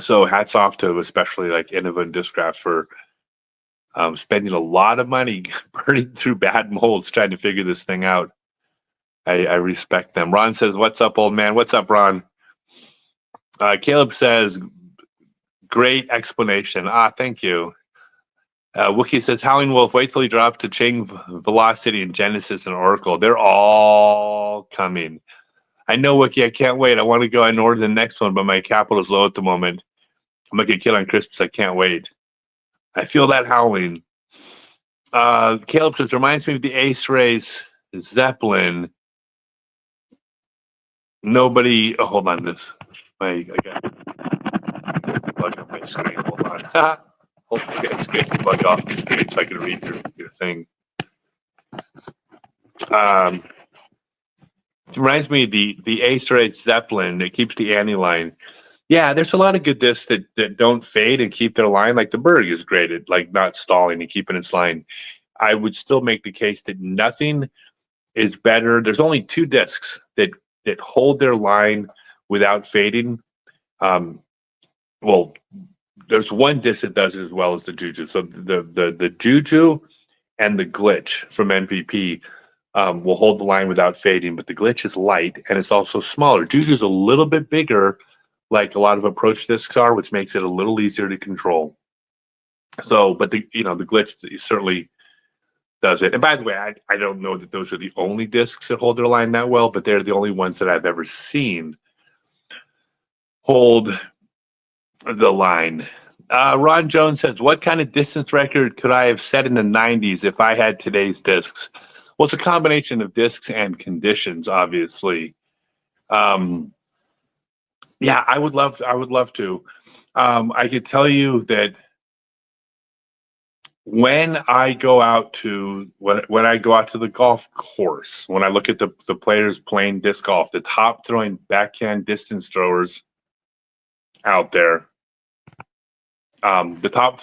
So hats off to especially like Innova and Discraft for spending a lot of money burning through bad molds trying to figure this thing out. I respect them. Ron says, "What's up, old man?" What's up, Ron? Caleb says, "Great explanation." Thank you. Wookie says, "Howling Wolf, wait till he drops to Ching, Velocity, and Genesis and Oracle. They're all coming." I know, Wookie. I can't wait. I want to go and order the next one, but my capital is low at the moment. I'm gonna get killed on Christmas. I can't wait. I feel that howling. Caleb says, "Reminds me of the Ace Race Zeppelin." Nobody. Oh, hold on. I got bug on my screen. Hold on. Hold on. I got to scrape the bug off the screen so I can read your thing. It reminds me of the Ace Race Zeppelin. It keeps the anti line. Yeah, there's a lot of good discs that don't fade and keep their line. Like the Berg is great at like not stalling and keeping its line. I would still make the case that nothing is better. There's only two discs that hold their line without fading. Well, there's one disc that does it as well as the Juju. So the Juju and the Glitch from MVP will hold the line without fading, but the Glitch is light and it's also smaller. Juju's a little bit bigger, like a lot of approach discs are, which makes it a little easier to control. So, but the Glitch certainly does it. And by the way, I don't know that those are the only discs that hold their line that well, but they're the only ones that I've ever seen hold the line. Ron Jones says, "What kind of distance record could I have set in the 90s if I had today's discs?" Well, it's a combination of discs and conditions, obviously. Yeah, I would love to. I could tell you that when I go out to the golf course, when I look at the players playing disc golf, the top throwing backhand distance throwers out there, the top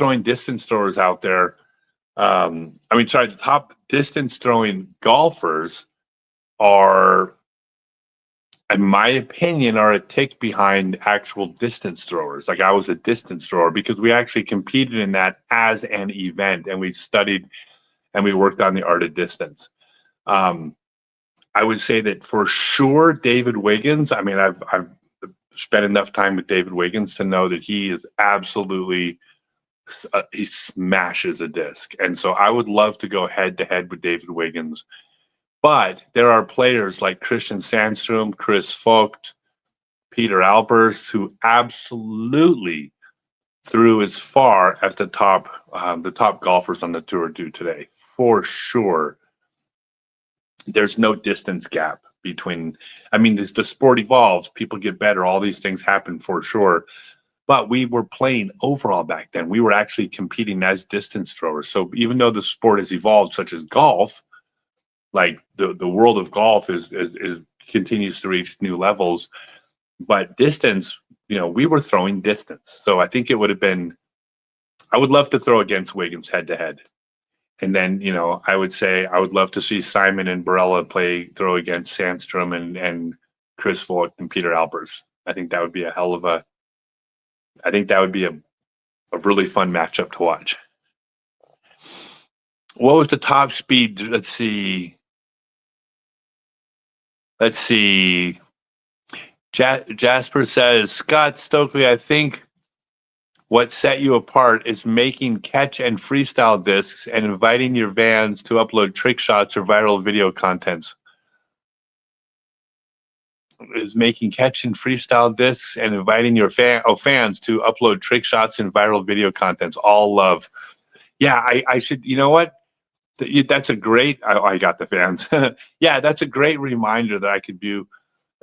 distance throwing golfers are, in my opinion, are a tick behind actual distance throwers. Like I was a distance thrower because we actually competed in that as an event and we studied and we worked on the art of distance. I would say that for sure, David Wiggins, I mean, I've spent enough time with David Wiggins to know that he is absolutely, he smashes a disc. And so I would love to go head to head with David Wiggins. But there are players like Christian Sandstrom, Chris Vogt, Peter Albers, who absolutely threw as far as the top golfers on the tour do today. For sure, there's no distance gap between. I mean, the sport evolves, people get better, all these things happen for sure. But we were playing overall back then. We were actually competing as distance throwers. So even though the sport has evolved, such as golf, like the world of golf is continues to reach new levels, but distance, we were throwing distance. So I think it would have been, I would love to throw against Wiggins head to head. And then, I would say I would love to see Simon and Barella throw against Sandstrom and Chris Vogt and Peter Albers. I think that would be a really fun matchup to watch. What was the top speed? Let's see. Jasper says, "Scott Stokely, I think what set you apart is making catch and freestyle discs and inviting your fans to upload trick shots or viral video contents." Is making catch and freestyle discs and inviting your fans to upload trick shots and viral video contents. All love. Yeah, I should. You know what? That's a great. I got the fans. Yeah, that's a great reminder that I could do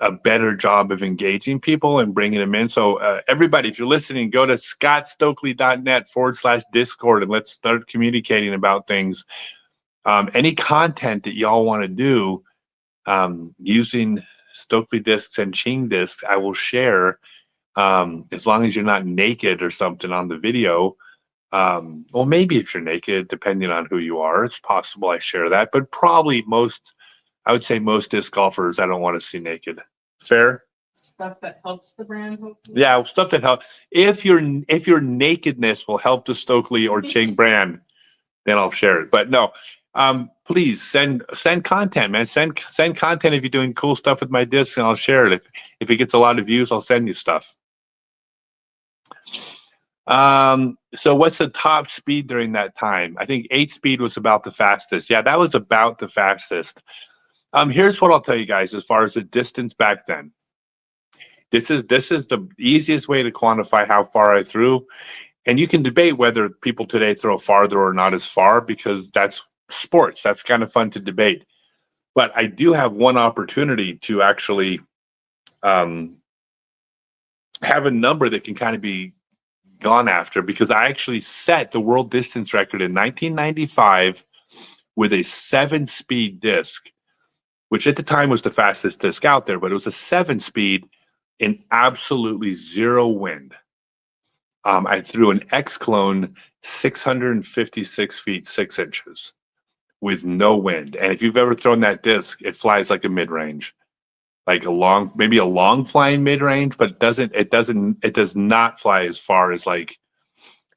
a better job of engaging people and bringing them in. So everybody, if you're listening, go to scottstokely.net/Discord and let's start communicating about things. Any content that y'all want to do using Stokely discs and Ching discs, I will share as long as you're not naked or something on the video. Well, maybe if you're naked, depending on who you are, it's possible I share that. But probably I would say most disc golfers, I don't want to see naked. Fair? Stuff that helps the brand, hopefully. Yeah, stuff that help. If your nakedness will help the Stokely or Ching brand, then I'll share it. But no, please send content, man. Send content if you're doing cool stuff with my discs, and I'll share it. If it gets a lot of views, I'll send you stuff. So what's the top speed during that time? I think 8 speed was about the fastest. Yeah, that was about the fastest. Here's what I'll tell you guys as far as the distance back then. This is the easiest way to quantify how far I threw. And you can debate whether people today throw farther or not as far because that's sports. That's kind of fun to debate. But I do have one opportunity to actually have a number that can kind of be gone after, because I actually set the world distance record in 1995 with a 7-speed disc, which at the time was the fastest disc out there, but it was a 7-speed in absolutely zero wind. I threw an X-Clone 656 feet 6 inches with no wind. And if you've ever thrown that disc, it flies like a mid-range, like maybe a long flying mid-range, but it does not fly as far as like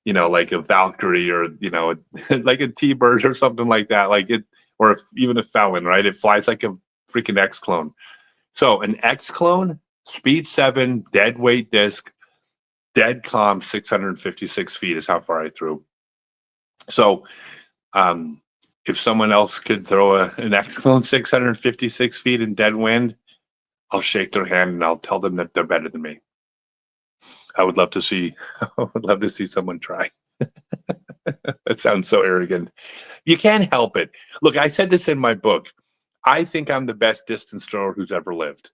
a Valkyrie or, like a T-Bird or something like that. Or even a Felon, right? It flies like a freaking X-Clone. So an X-Clone, speed 7, dead weight disc, dead calm, 656 feet is how far I threw. So if someone else could throw an X-Clone 656 feet in dead wind, I'll shake their hand and I'll tell them that they're better than me. I would love to see someone try. That sounds so arrogant. You can't help it. Look, I said this in my book. I think I'm the best distance thrower who's ever lived.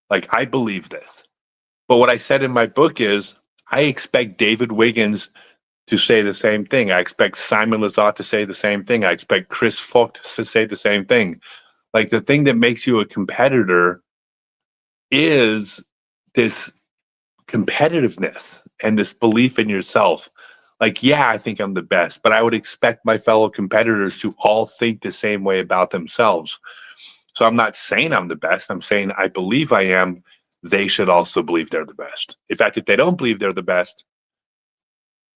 Like, I believe this. But what I said in my book is I expect David Wiggins to say the same thing. I expect Simon Lizotte to say the same thing. I expect Chris Vogt to say the same thing. Like, the thing that makes you a competitor is this competitiveness and this belief in yourself. Like, yeah, I think I'm the best, but I would expect my fellow competitors to all think the same way about themselves. So I'm not saying I'm the best. I'm saying I believe I am. They should also believe they're the best. In fact, if they don't believe they're the best,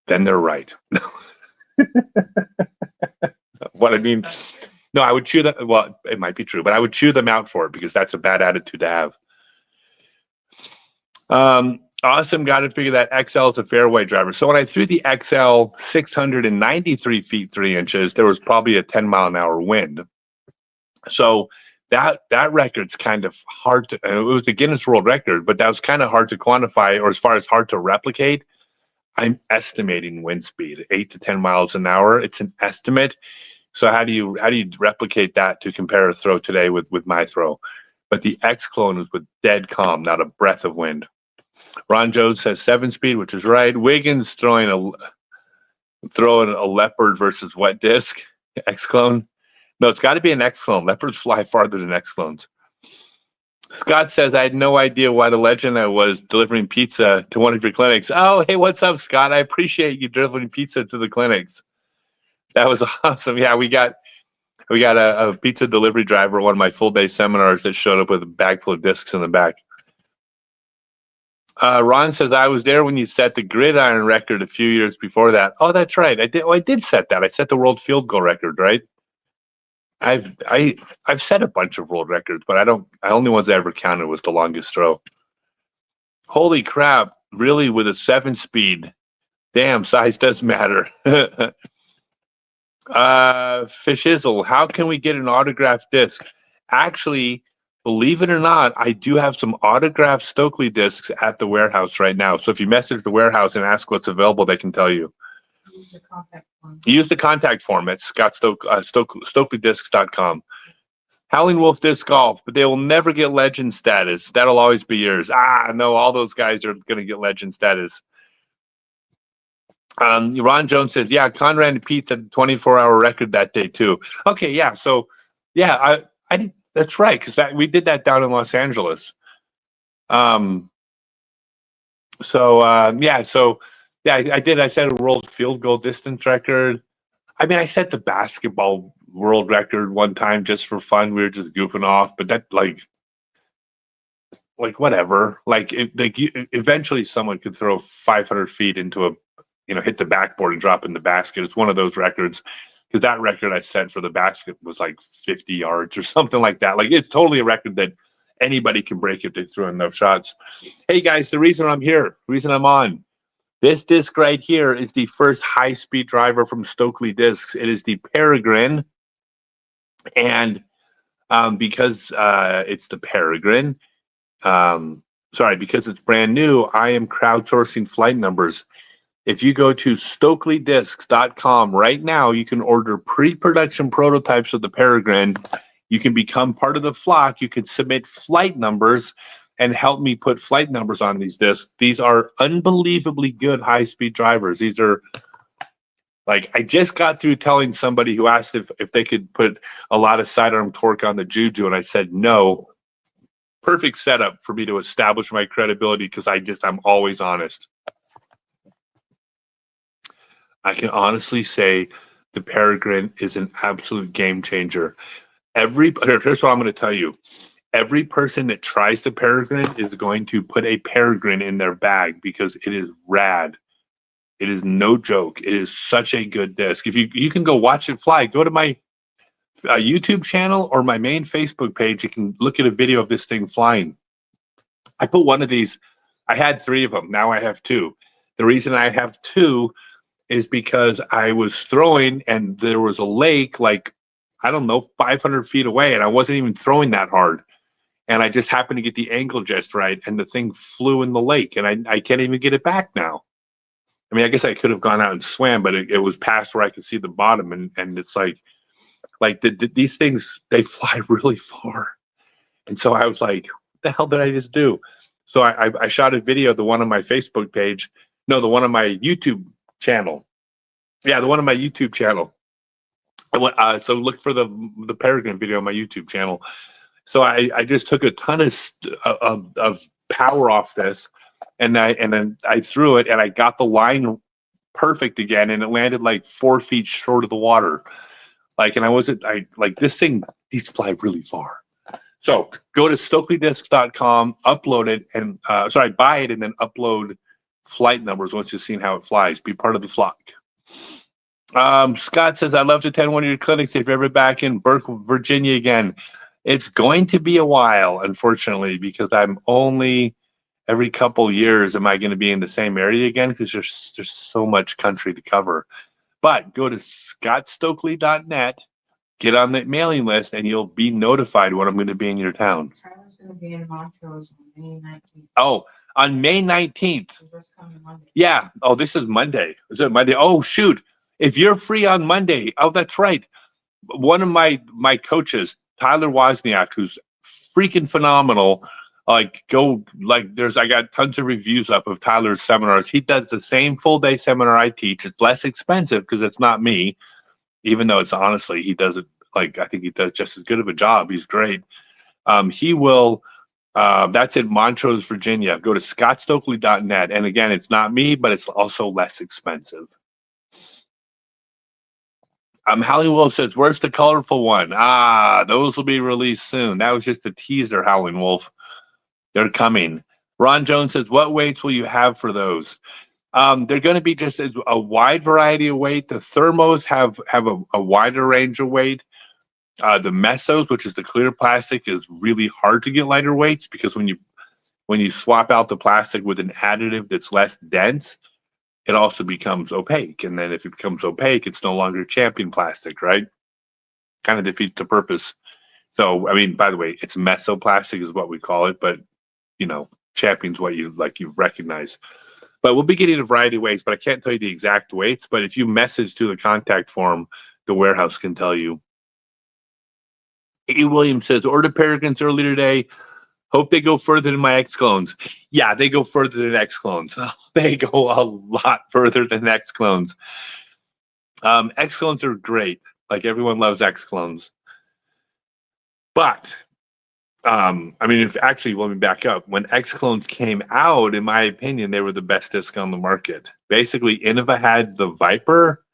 then they're right. What I mean, no, I would chew that. Well, it might be true, but I would chew them out for it because that's a bad attitude to have. Awesome. Got to figure that XL is a fairway driver. So when I threw the XL 693 feet 3 inches, there was probably a 10-mile-an-hour wind. So that record's kind of hard to. It was a Guinness World Record, but that was kind of hard to quantify, or as far as hard to replicate. I'm estimating wind speed 8 to 10 miles an hour. It's an estimate. So how do you replicate that to compare a throw today with my throw? But the X-Clone was with dead calm, not a breath of wind. Ron Jones says 7 speed, which is right. Wiggins throwing a leopard versus wet disc. X-Clone. No, it's got to be an X-Clone. Leopards fly farther than X-Clones. Scott says, I had no idea why the legend I was delivering pizza to one of your clinics. Oh, hey, what's up, Scott? I appreciate you delivering pizza to the clinics. That was awesome. Yeah, we got a pizza delivery driver at one of my full-day seminars that showed up with a bag full of discs in the back. Ron says, I was there when you set the gridiron record a few years before that. Oh, that's right. I did set that. I set the world field goal record, right? I've set a bunch of world records, but the only ones I ever counted was the longest throw. Holy crap. Really, with a 7 speed. Damn, size does matter. Fishizzle, how can we get an autographed disc? Actually, believe it or not, I do have some autographed Stokely discs at the warehouse right now. So if you message the warehouse and ask what's available, they can tell you. Use the contact form. Use the contact form at StokeleyDiscs.com. Howling Wolf Disc Golf, but they will never get legend status. That'll always be yours. No, all those guys are going to get legend status. Ron Jones says, yeah, Conrad and Pete had a 24-hour record that day too. Okay, yeah. So, yeah, I that's right, because we did that down in Los Angeles. I did. I set a world field goal distance record. I mean, I set the basketball world record one time just for fun. We were just goofing off, but that like whatever. Eventually someone could throw 500 feet into hit the backboard and drop in the basket. It's one of those records, because that record I set for the basket was like 50 yards or something like that. Like, it's totally a record that anybody can break if they throw enough shots. Hey guys, the reason I'm here, the reason I'm on, this disc right here is the first high-speed driver from Stokely Discs. It is the Peregrine, and because it's the Peregrine, because it's brand new, I am crowdsourcing flight numbers. If you go to StokelyDiscs.com right now, you can order pre-production prototypes of the Peregrine. You can become part of the flock. You can submit flight numbers and help me put flight numbers on these discs. These are unbelievably good high-speed drivers. These are, like, I just got through telling somebody who asked if they could put a lot of sidearm torque on the Juju, and I said no. Perfect setup for me to establish my credibility, because I'm always honest. I can honestly say the Peregrine is an absolute game changer. Here's what I'm going to tell you. Every person that tries the Peregrine is going to put a Peregrine in their bag, because it is rad. It is no joke. It is such a good disc. If you can go watch it fly, go to my YouTube channel or my main Facebook page. You can look at a video of this thing flying. I put one of these. I had 3 of them. Now I have 2. The reason I have 2 is because I was throwing and there was a lake, like, I don't know, 500 feet away, and I wasn't even throwing that hard. And I just happened to get the angle just right, and the thing flew in the lake, and I can't even get it back now. I mean, I guess I could have gone out and swam, but it was past where I could see the bottom, and it's like these things, they fly really far. And so I was like, what the hell did I just do? So I shot a video, the one on my Facebook page. No, the one on my YouTube channel. Yeah, the one on my YouTube channel. So look for the Peregrine video on my YouTube channel. So I just took a ton of power off this, and then I threw it, and I got the line perfect again, and it landed like 4 feet short of the water. This thing, these fly really far. So go to StokelyDiscs.com, upload it, and buy it, and then upload flight numbers once you've seen how it flies. Be part of the flock. Scott says, I'd love to attend one of your clinics if you're ever back in Burke, Virginia again. It's going to be a while, unfortunately, because I'm only every couple years am I going to be in the same area again, because there's so much country to cover. But go to scottstokely.net, get on the mailing list, and you'll be notified when I'm going to be in your town. Tyler's going to be in Montrose on May 19th. Oh, on May 19th. Is this coming Monday? Yeah. Oh, this is Monday. Is it Monday? Oh, shoot. If you're free on Monday, oh, that's right. One of my coaches, Tyler Wozniak, who's freaking phenomenal. I got tons of reviews up of Tyler's seminars. He does the same full day seminar I teach. It's less expensive because it's not me, even though it's honestly, he does it I think he does just as good of a job. He's great. He will, that's in Montrose, Virginia. Go to scottstokely.net. And again, it's not me, but it's also less expensive. Howling Wolf says, where's the colorful one? Those will be released soon. That was just a teaser, Howling Wolf. They're coming. Ron Jones says, what weights will you have for those? They're going to be just a wide variety of weight. The thermos have a wider range of weight. The mesos, which is the clear plastic, is really hard to get lighter weights, because when you swap out the plastic with an additive that's less dense, it also becomes opaque. And then if it becomes opaque, it's no longer champion plastic, right? Kind of defeats the purpose. So, I mean, by the way, it's mesoplastic is what we call it, but, champion's what you recognize. But we'll be getting a variety of weights, but I can't tell you the exact weights. But if you message to the contact form, the warehouse can tell you. A. Williams says, ordered Peregrines earlier today. Hope they go further than my X clones. Yeah, they go further than X clones. They go a lot further than X clones. X clones are great. Like everyone loves X clones. But I mean, if actually, let me back up. When X clones came out, in my opinion, they were the best disc on the market. Basically, Innova had the Viper,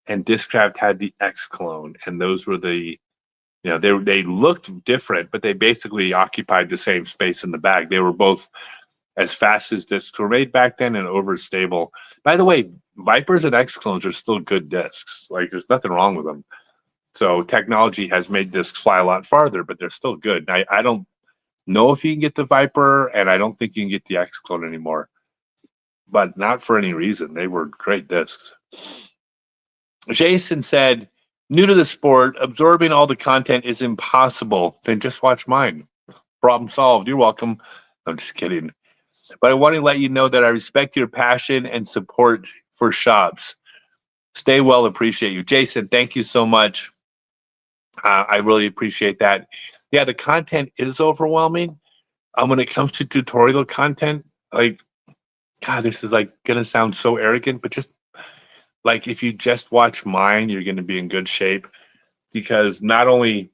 and Discraft had the X clone, and those were the, you know, they looked different, but they basically occupied the same space in the bag. They were both as fast as discs were made back then and overstable. By the way, Vipers and X clones are still good discs. Like there's nothing wrong with them. So technology has made discs fly a lot farther, but they're still good. I don't know if you can get the Viper, and I don't think you can get the X clone anymore, but not for any reason. They were great discs. Jason said, new to the sport, absorbing all the content is impossible. Then just watch mine. Problem solved. You're welcome. I'm just kidding. But I want to let you know that I respect your passion and support for shops. Stay well. Appreciate you. Jason, thank you so much. I really appreciate that. Yeah, the content is overwhelming. When it comes to tutorial content, like, God, this is like going to sound so arrogant, but just like if you just watch mine, you're going to be in good shape, because not only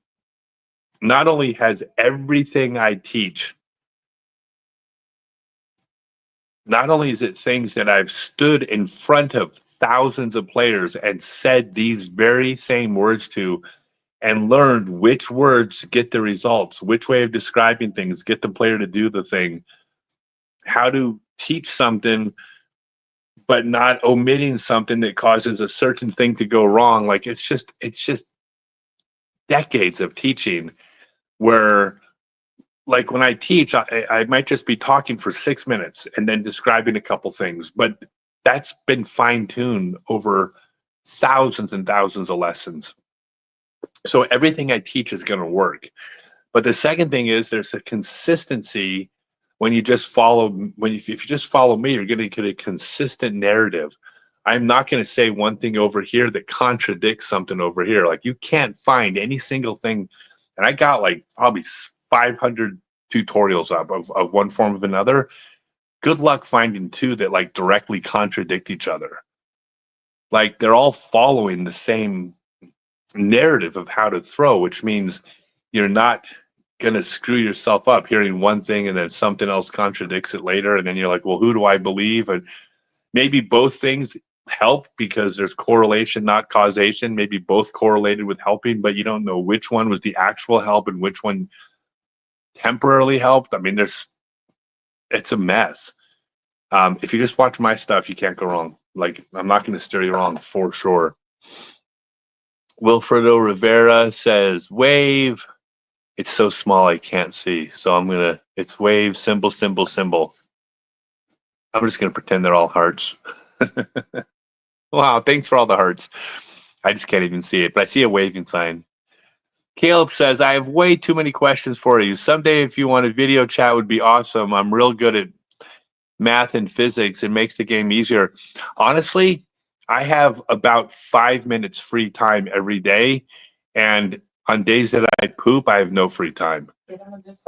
has everything I teach, not only is it things that I've stood in front of thousands of players and said these very same words to, and learned which words get the results, which way of describing things get the player to do the thing, how to teach something but not omitting something that causes a certain thing to go wrong. Like it's just decades of teaching where, like, when I teach, I might just be talking for 6 minutes and then describing a couple things, but that's been fine-tuned over thousands and thousands of lessons. So everything I teach is going to work. But the second thing is there's a consistency when you just follow. If you just follow me, you're going to get a consistent narrative. I'm not going to say one thing over here that contradicts something over here. Like you can't find any single thing. And I got like probably 500 tutorials up of one form of another. Good luck finding two that like directly contradict each other. Like they're all following the same narrative of how to throw, which means you're not going to screw yourself up hearing one thing and then something else contradicts it later. And then you're like, well, who do I believe? And maybe both things help because there's correlation, not causation. Maybe both correlated with helping, but you don't know which one was the actual help and which one temporarily helped. I mean, it's a mess. If you just watch my stuff, you can't go wrong. Like, I'm not going to steer you wrong for sure. Wilfredo Rivera says, wave. It's so small I can't see. So it's wave, symbol, symbol, symbol. I'm just going to pretend they're all hearts. Wow, thanks for all the hearts. I just can't even see it, but I see a waving sign. Caleb says, I have way too many questions for you. Someday, if you want a video chat, would be awesome. I'm real good at math and physics. It makes the game easier. Honestly, I have about 5 minutes free time every day. And on days that I poop, I have no free time.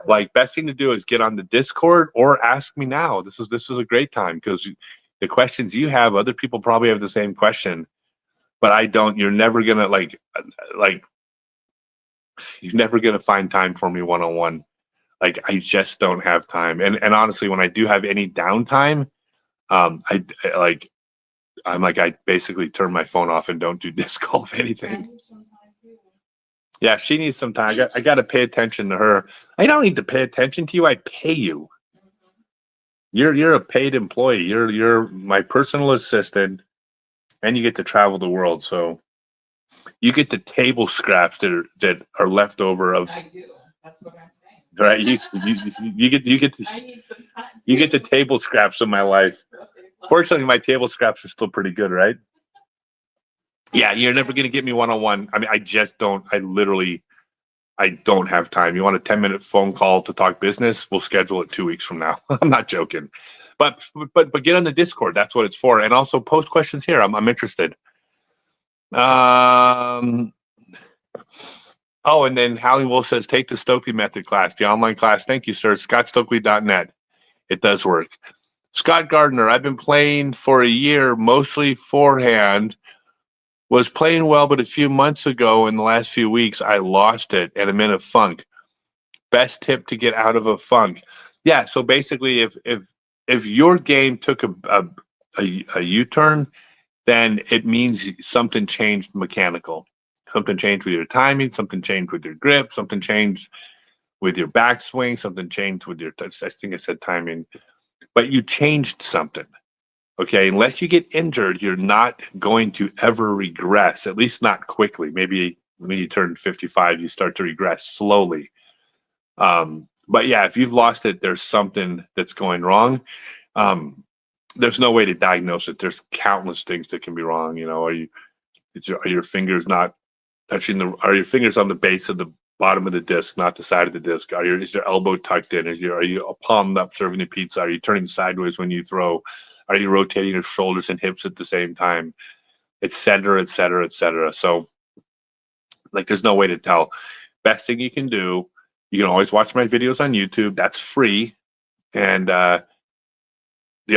Like, best thing to do is get on the Discord or ask me now. This is a great time because the questions you have, other people probably have the same question, but I don't. You're never gonna like you're never gonna find time for me one-on-one. Like, I just don't have time. And honestly, when I do have any downtime, I basically turn my phone off and don't do disc golf anything. Yeah, she needs some time. I got to pay attention to her. I don't need to pay attention to you. I pay you. You're a paid employee. You're my personal assistant, and you get to travel the world. So you get the table scraps that are left over of. I do. That's what I'm saying. Right? You get the table scraps of my life. Fortunately, my table scraps are still pretty good, right? Yeah, you're never gonna get me one-on-one. I mean, I just don't. I literally I don't have time. You want a 10-minute phone call to talk business? We'll schedule it 2 weeks from now. I'm not joking. But get on the Discord. That's what it's for. And also post questions here. I'm interested. Oh, and then Hallie Wolf says, take the Stokely method class, the online class. Thank you, sir. ScottStokely.net. It does work. Scott Gardner, I've been playing for a year, mostly forehand. Was playing well, but a few months ago in the last few weeks, I lost it and I'm in a funk. Best tip to get out of a funk. Yeah, so basically if your game took a U-turn, then it means something changed mechanical. Something changed with your timing, something changed with your grip, something changed with your backswing, something changed with your touch. I think I said timing, but you changed something. Okay, unless you get injured, you're not going to ever regress, at least not quickly. Maybe when you turn 55, you start to regress slowly. But yeah, if you've lost it, there's something that's going wrong. There's no way to diagnose it. There's countless things that can be wrong. You know, are your fingers not touching are your fingers on the base of the bottom of the disc, not the side of the disc? Is your elbow tucked in? Are you palmed up serving a pizza? Are you turning sideways when you throw? Are you rotating your shoulders and hips at the same time? Et cetera, et cetera, et cetera. So, like, there's no way to tell. Best thing you can do, you can always watch my videos on YouTube. That's free. And the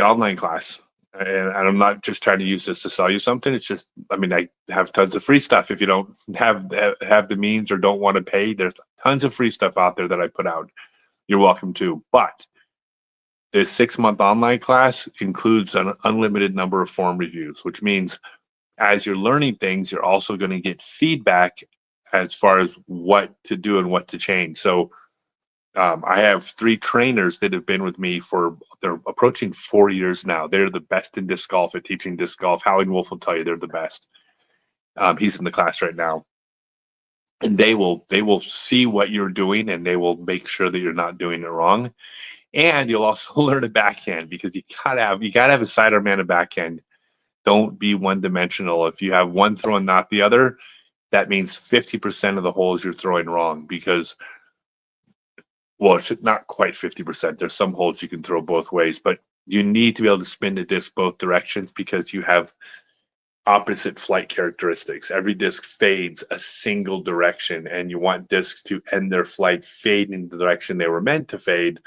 online class. And I'm not just trying to use this to sell you something. It's just, I mean, I have tons of free stuff. If you don't have the means or don't want to pay, there's tons of free stuff out there that I put out. You're welcome to. But this 6-month online class includes an unlimited number of form reviews, which means as you're learning things, you're also going to get feedback as far as what to do and what to change. So I have 3 trainers that have been with me they're approaching 4 years now. They're the best in disc golf at teaching disc golf. Howie Wolf will tell you they're the best. He's in the class right now. And they will see what you're doing and they will make sure that you're not doing it wrong. And you'll also learn a backhand because you gotta have a sidearm and a backhand. Don't be one-dimensional. If you have one throw and not the other, that means 50% of the holes you're throwing wrong because, well, it's not quite 50%. There's some holes you can throw both ways, but you need to be able to spin the disc both directions because you have opposite flight characteristics. Every disc fades a single direction, and you want discs to end their flight fading in the direction they were meant to fade,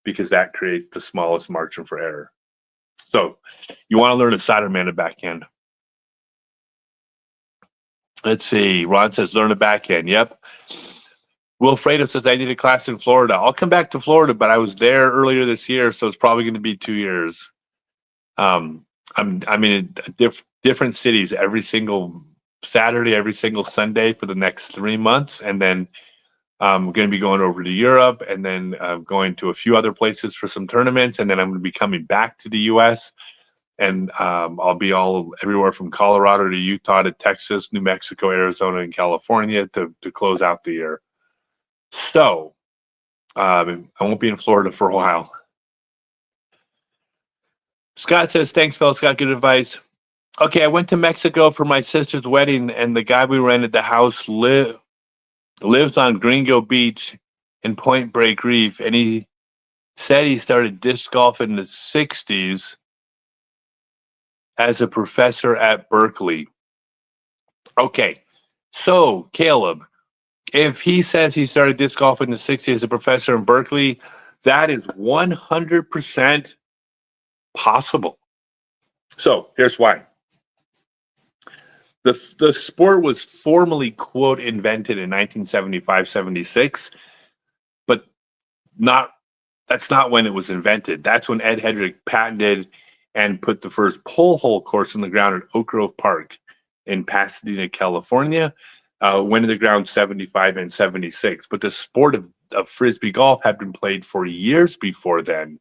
because that creates the smallest margin for error. So you want to learn a sidearm and a backhand. Let's see. Ron says, learn a backhand. Yep. Wilfredo says, I need a class in Florida. I'll come back to Florida, but I was there earlier this year, so it's probably going to be 2 years. I'm in different cities every single Saturday, every single Sunday for the next 3 months, and then I'm going to be going over to Europe and then going to a few other places for some tournaments. And then I'm going to be coming back to the U.S. And I'll be everywhere from Colorado to Utah to Texas, New Mexico, Arizona, and California to close out the year. So I won't be in Florida for a while. Scott says, thanks, Phil. Scott, good advice. Okay, I went to Mexico for my sister's wedding, and the guy we rented the house lives on Gringo Beach in Point Break Reef, and he said he started disc golf in the 60s as a professor at Berkeley. Okay, so Caleb, if he says he started disc golf in the 60s as a professor in Berkeley, that is 100% possible. So here's why. The sport was formally, quote, invented in 1975-76, but that's not when it was invented. That's when Ed Hedrick patented and put the first pole hole course in the ground at Oak Grove Park in Pasadena, California. Went in the ground 75 and 76. But the sport of Frisbee golf had been played for years before then.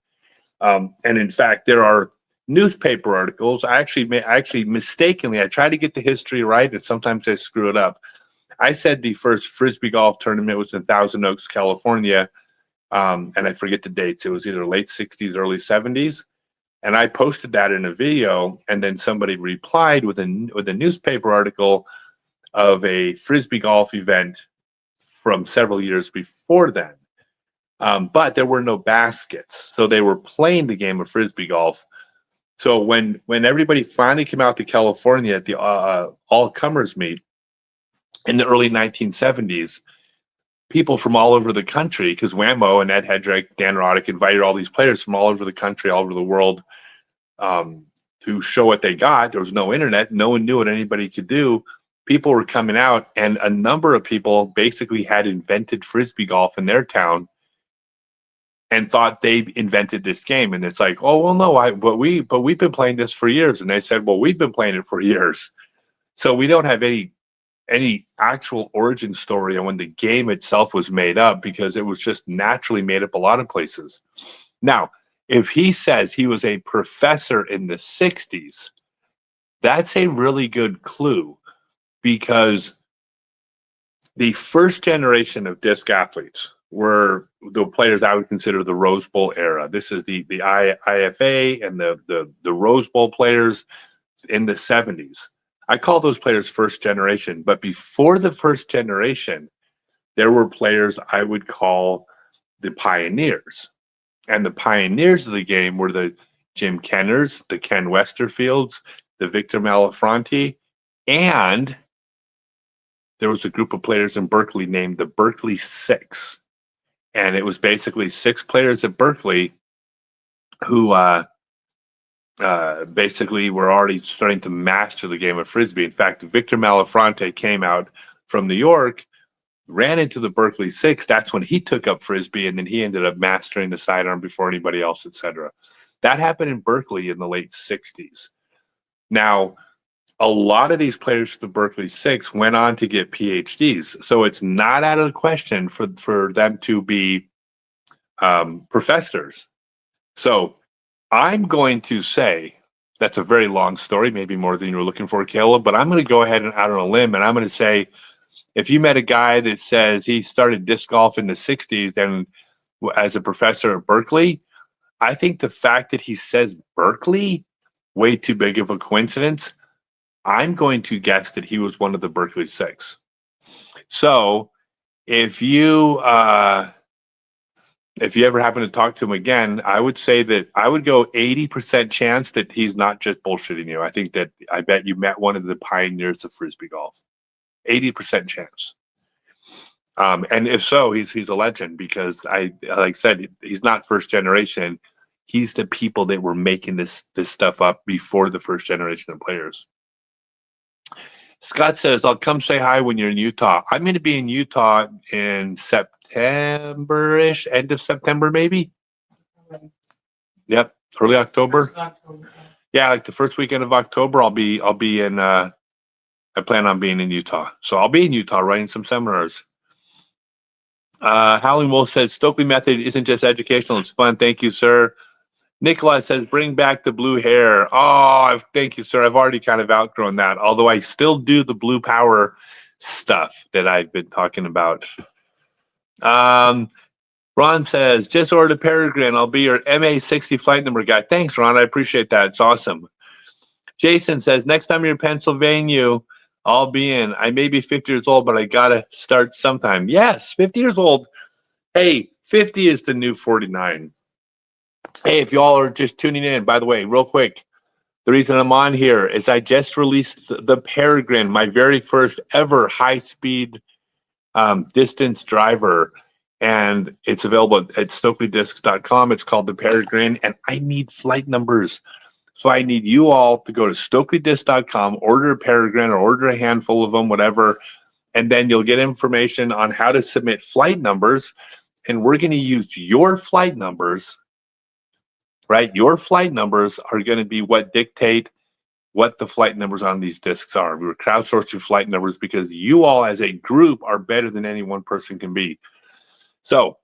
And in fact, there are newspaper articles. I actually mistakenly, I try to get the history right, and sometimes I screw it up. I said the first Frisbee golf tournament was in Thousand Oaks, California, and I forget the dates. It was either late 60s, early 70s, and I posted that in a video, and then somebody replied with a newspaper article of a Frisbee golf event from several years before then. But there were no baskets, so they were playing the game of frisbee golf. So when everybody finally came out to California at the all comers meet in the early 1970s, people from all over the country, because Whammo and Ed Hedrick, Dan Roddick invited all these players from all over the country, all over the world, to show what they got. There was no internet. No one knew what anybody could do. People were coming out, and a number of people basically had invented frisbee golf in their town and thought they invented this game. And it's like, oh, well, no, but we've been playing this for years. And they said, well, we've been playing it for years. So we don't have any actual origin story on when the game itself was made up, because it was just naturally made up a lot of places. Now, if he says he was a professor in the 60s, that's a really good clue, because the first generation of disc athletes were the players I would consider the Rose Bowl era. This is the IFA and the Rose Bowl players in the 70s. I call those players first generation, but before the first generation, there were players I would call the pioneers. And the pioneers of the game were the Jim Kenners, the Ken Westerfields, the Victor Malafronte, and there was a group of players in Berkeley named the Berkeley Six. And it was basically 6 players at Berkeley who basically were already starting to master the game of frisbee. In fact, Victor Malafronte came out from New York, ran into the Berkeley Six. That's when he took up frisbee, and then he ended up mastering the sidearm before anybody else, etc. That happened in Berkeley in the late 60s. Now, a lot of these players for the Berkeley Six went on to get PhDs. So it's not out of the question for them to be professors. So I'm going to say, that's a very long story, maybe more than you were looking for, Caleb, but I'm going to go ahead and out on a limb, and I'm going to say, if you met a guy that says he started disc golf in the 60s and as a professor at Berkeley, I think the fact that he says Berkeley, way too big of a coincidence. I'm going to guess that he was one of the Berkeley Six. So if you ever happen to talk to him again, I would say that I would go 80% chance that he's not just bullshitting you. I bet you met one of the pioneers of frisbee golf. 80% chance. And if so, he's a legend, because like I said, he's not first generation. He's the people that were making this stuff up before the first generation of players. Scott says, I'll come say hi when you're in Utah. I'm going to be in Utah in September-ish, end of September, maybe. Yep, early October. Yeah, like the first weekend of October, I'll be in. I plan on being in Utah, so I'll be in Utah writing some seminars. Howling Wolf says, Stokely method isn't just educational; it's fun. Thank you, sir. Nikolai says, bring back the blue hair. Oh, thank you, sir. I've already kind of outgrown that, although I still do the blue power stuff that I've been talking about. Ron says, just ordered Peregrine. I'll be your MA60 flight number guy. Thanks, Ron. I appreciate that. It's awesome. Jason says, next time you're in Pennsylvania, I'll be in. I may be 50 years old, but I got to start sometime. Yes, 50 years old. Hey, 50 is the new 49. Hey, if y'all are just tuning in, by the way, real quick, the reason I'm on here is I just released the Peregrine, my very first ever high-speed distance driver, and it's available at StokelyDiscs.com. It's called the Peregrine, and I need flight numbers. So I need you all to go to StokelyDiscs.com, order a Peregrine or order a handful of them, whatever, and then you'll get information on how to submit flight numbers, and we're going to use your flight numbers. Right? Your flight numbers are going to be what dictate what the flight numbers on these discs are. We were crowdsourcing flight numbers because you all as a group are better than any one person can be. So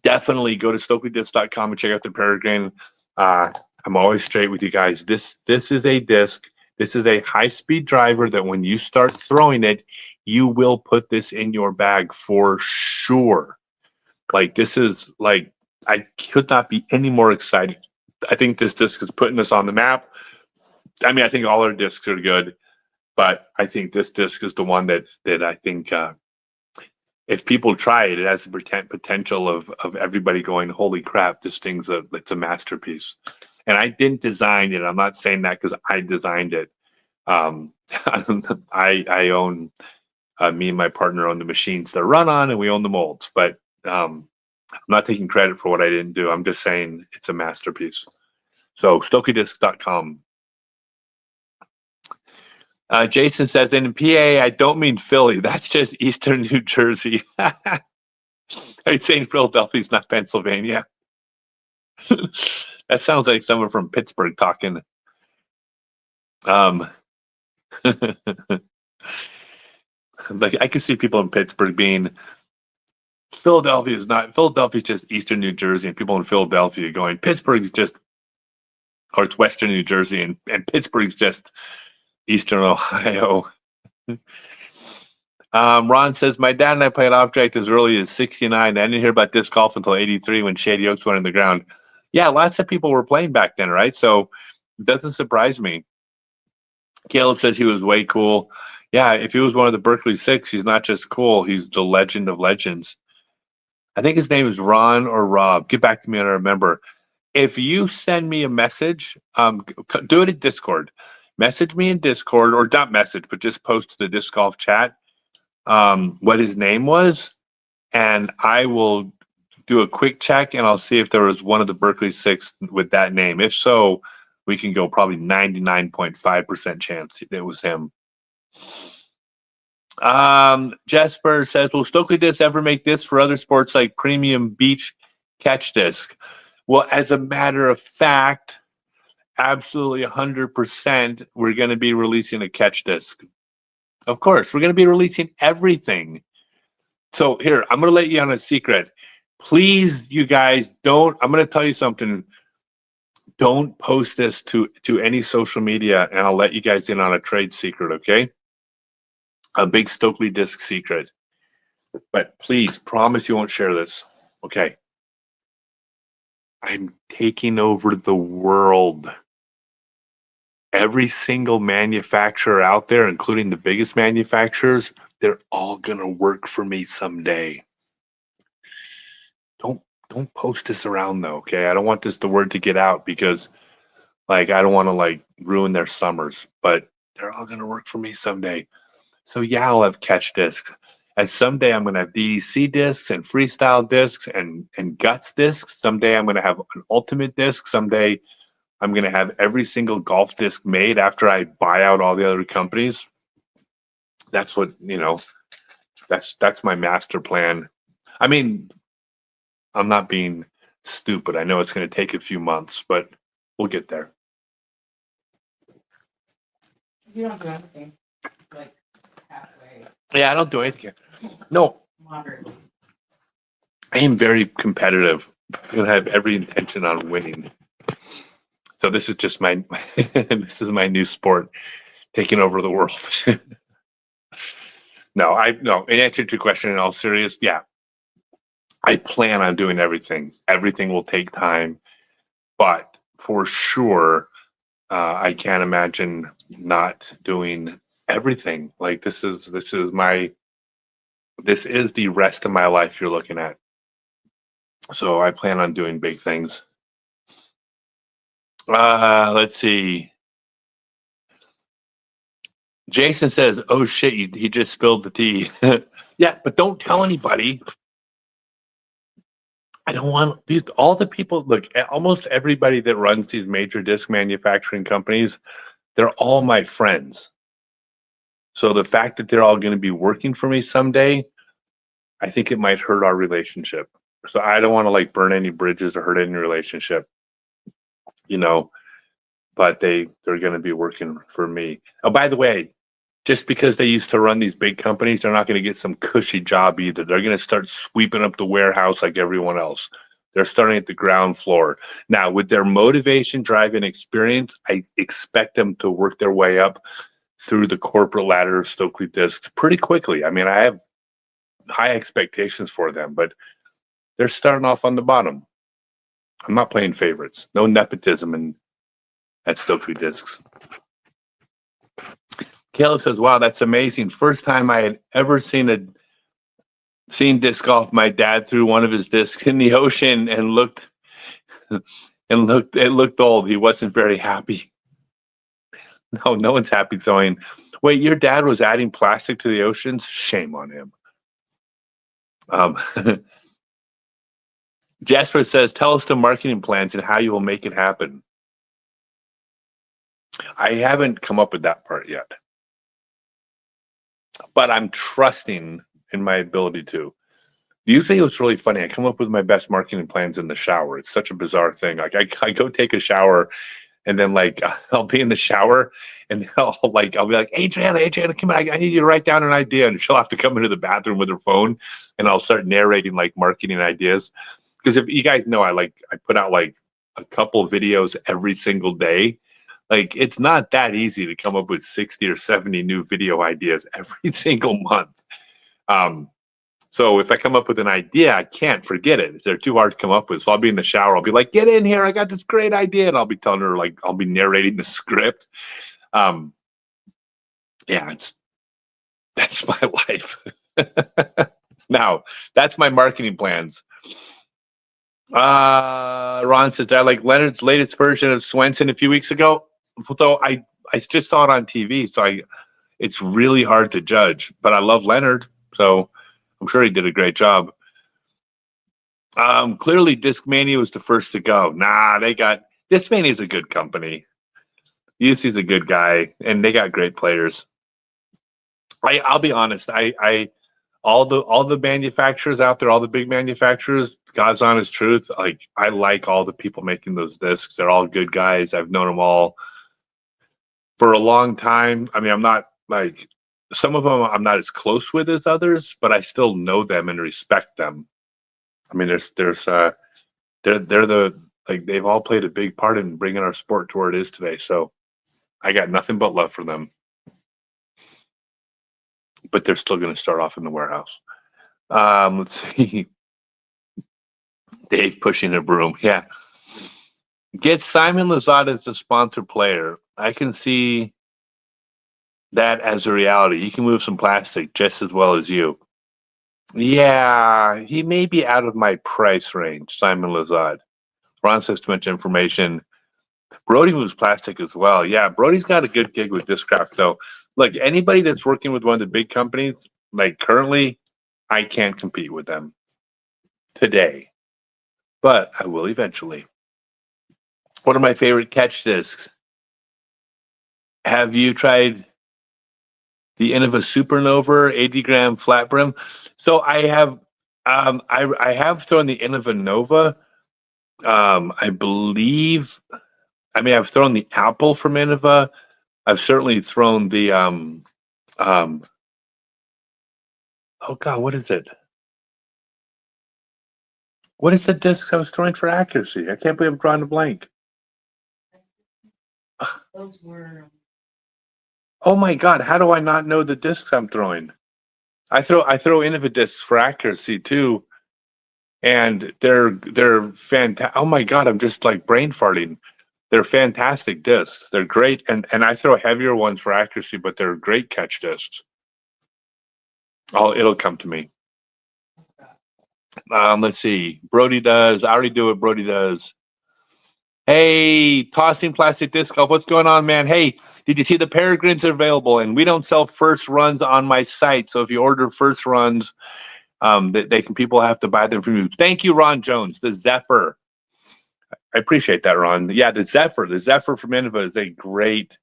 definitely go to StokelyDiscs.com and check out the Peregrine. I'm always straight with you guys. This is a disc. This is a high-speed driver that when you start throwing it, you will put this in your bag for sure. Like, this is like, I could not be any more excited. I think this disc is putting us on the map. I mean, I think all our discs are good, but I think this disc is the one that I think if people try it, it has the potential of everybody going, holy crap, this thing's it's a masterpiece. And I didn't design it. I'm not saying that because I designed it. I own, me and my partner own the machines that run on, and we own the molds. But I'm not taking credit for what I didn't do. I'm just saying it's a masterpiece. So StokelyDisc.com. Jason says, in PA, I don't mean Philly. That's just Eastern New Jersey. Are you saying Philadelphia's not Pennsylvania? That sounds like someone from Pittsburgh talking. Like I could see people in Pittsburgh being, Philadelphia's just Eastern New Jersey, and people in Philadelphia going, Pittsburgh's just, or it's Western New Jersey, and Pittsburgh's just Eastern Ohio. Ron says, my dad and I played Object as early as 69. I didn't hear about disc golf until 83 when Shady Oaks went in the ground. Yeah, lots of people were playing back then, right? So it doesn't surprise me. Caleb says he was way cool. Yeah, if he was one of the Berkeley Six, he's not just cool, he's the legend of legends. I think his name is Ron or Rob. Get back to me when I remember. If you send me a message, do it in Discord. Message me in Discord, or not message, but just post to the disc golf chat what his name was, and I will do a quick check, and I'll see if there was one of the Berkeley Six with that name. If so, we can go probably 99.5% chance it was him. Jesper says, will Stokely Disc ever make this for other sports like premium beach catch disc? Well, as a matter of fact, absolutely 100%, we're going to be releasing a catch disc. Of course, we're going to be releasing everything. So here, I'm going to let you on a secret. Please, you guys, I'm going to tell you something. Don't post this to any social media, and I'll let you guys in on a trade secret, okay? A big Stokely Disc secret. But please, promise you won't share this, okay? I'm taking over the world. Every single manufacturer out there, including the biggest manufacturers, they're all gonna work for me someday. Don't post this around though, okay? I don't want the word to get out because, like, I don't want to like ruin their summers. But they're all gonna work for me someday. So yeah, I'll have catch discs. And someday I'm gonna have DEC discs and freestyle discs and guts discs. Someday I'm gonna have an ultimate disc. Someday I'm going to have every single golf disc made after I buy out all the other companies. That's what, that's my master plan. I mean, I'm not being stupid. I know it's going to take a few months, but we'll get there. You don't do anything like halfway. Yeah, I don't do anything. No, Moderately. I am very competitive. I'm going to have every intention on winning. So this is just this is my new sport, taking over the world. No, in answer to your question, in all serious, yeah, I plan on doing everything. Everything will take time, but for sure, I can't imagine not doing everything. Like this is the rest of my life you're looking at. So I plan on doing big things. Let's see. Jason says, oh shit, he just spilled the tea. Yeah, but don't tell anybody. I don't want all the people, look, almost everybody that runs these major disc manufacturing companies, they're all my friends. So the fact that they're all going to be working for me someday, I think it might hurt our relationship. So I don't want to like burn any bridges or hurt any relationship, but they're going to be working for me. Oh, by the way, just because they used to run these big companies, they're not going to get some cushy job either. They're going to start sweeping up the warehouse like everyone else. They're starting at the ground floor. Now, with their motivation, drive, and experience, I expect them to work their way up through the corporate ladder of Stokely Discs pretty quickly. I mean, I have high expectations for them, but they're starting off on the bottom. I'm not playing favorites. No nepotism at Stokely Discs. Caleb says, wow, that's amazing. First time I had ever seen Seeing disc golf, my dad threw one of his discs in the ocean and it looked old. He wasn't very happy. No, no one's happy throwing. Wait, your dad was adding plastic to the oceans? Shame on him. Um, Jasper says, tell us the marketing plans and how you will make it happen. I haven't come up with that part yet, but I'm trusting in my ability to. Usually it's really funny. I come up with my best marketing plans in the shower. It's such a bizarre thing. Like I go take a shower and then like I'll be in the shower and I'll be like, Adriana, come on, I need you to write down an idea. And she'll have to come into the bathroom with her phone and I'll start narrating like marketing ideas. Because if you guys know, I put out like a couple videos every single day. Like it's not that easy to come up with 60 or 70 new video ideas every single month. So if I come up with an idea, I can't forget it. They're too hard to come up with. So I'll be in the shower. I'll be like, get in here. I got this great idea. And I'll be telling her, like, I'll be narrating the script. Yeah, that's my life. Now, that's my marketing plans. Ron says, I like Leonard's latest version of Swenson a few weeks ago. Though I just saw it on TV, so it's really hard to judge. But I love Leonard, so I'm sure he did a great job. Clearly, Discmania was the first to go. Nah, Discmania is a good company. UC's a good guy, and they got great players. I'll be honest. All the manufacturers out there, all the big manufacturers, God's honest truth. Like I like all the people making those discs. They're all good guys. I've known them all for a long time. I mean, I'm not like some of them I'm not as close with as others, but I still know them and respect them. I mean, they're they've all played a big part in bringing our sport to where it is today. So I got nothing but love for them. But they're still going to start off in the warehouse. Let's see. Dave pushing a broom. Yeah. Get Simon Lozada as a sponsor player. I can see that as a reality. He can move some plastic just as well as you. Yeah, he may be out of my price range, Simon Lazard. Ron says too much information. Brody moves plastic as well. Yeah, Brody's got a good gig with Discraft, though. Look, anybody that's working with one of the big companies, like currently, I can't compete with them today, but I will eventually. One of my favorite catch discs. Have you tried the Innova Supernova 80-gram flat brim? So I have, I have thrown the Innova Nova. I believe. I mean, I've thrown the Apple from Innova. I've certainly thrown the oh God, what is it? What is the disc I was throwing for accuracy? I can't believe I'm drawing a blank. Those were. Oh my God, how do I not know the discs I'm throwing? I throw Innova discs for accuracy too, and they're fantastic. Oh my God, I'm just like brain farting. They're fantastic discs. They're great, and I throw heavier ones for accuracy, but they're great catch discs. It'll come to me. Let's see. Brody does. I already do what Brody does. Hey, tossing plastic disc golf. What's going on, man? Hey, did you see the Peregrines are available? And we don't sell first runs on my site. So if you order first runs, people have to buy them from you. Thank you, Ron Jones. The Zephyr. I appreciate that, Ron. Yeah, the Zephyr from Innova is a great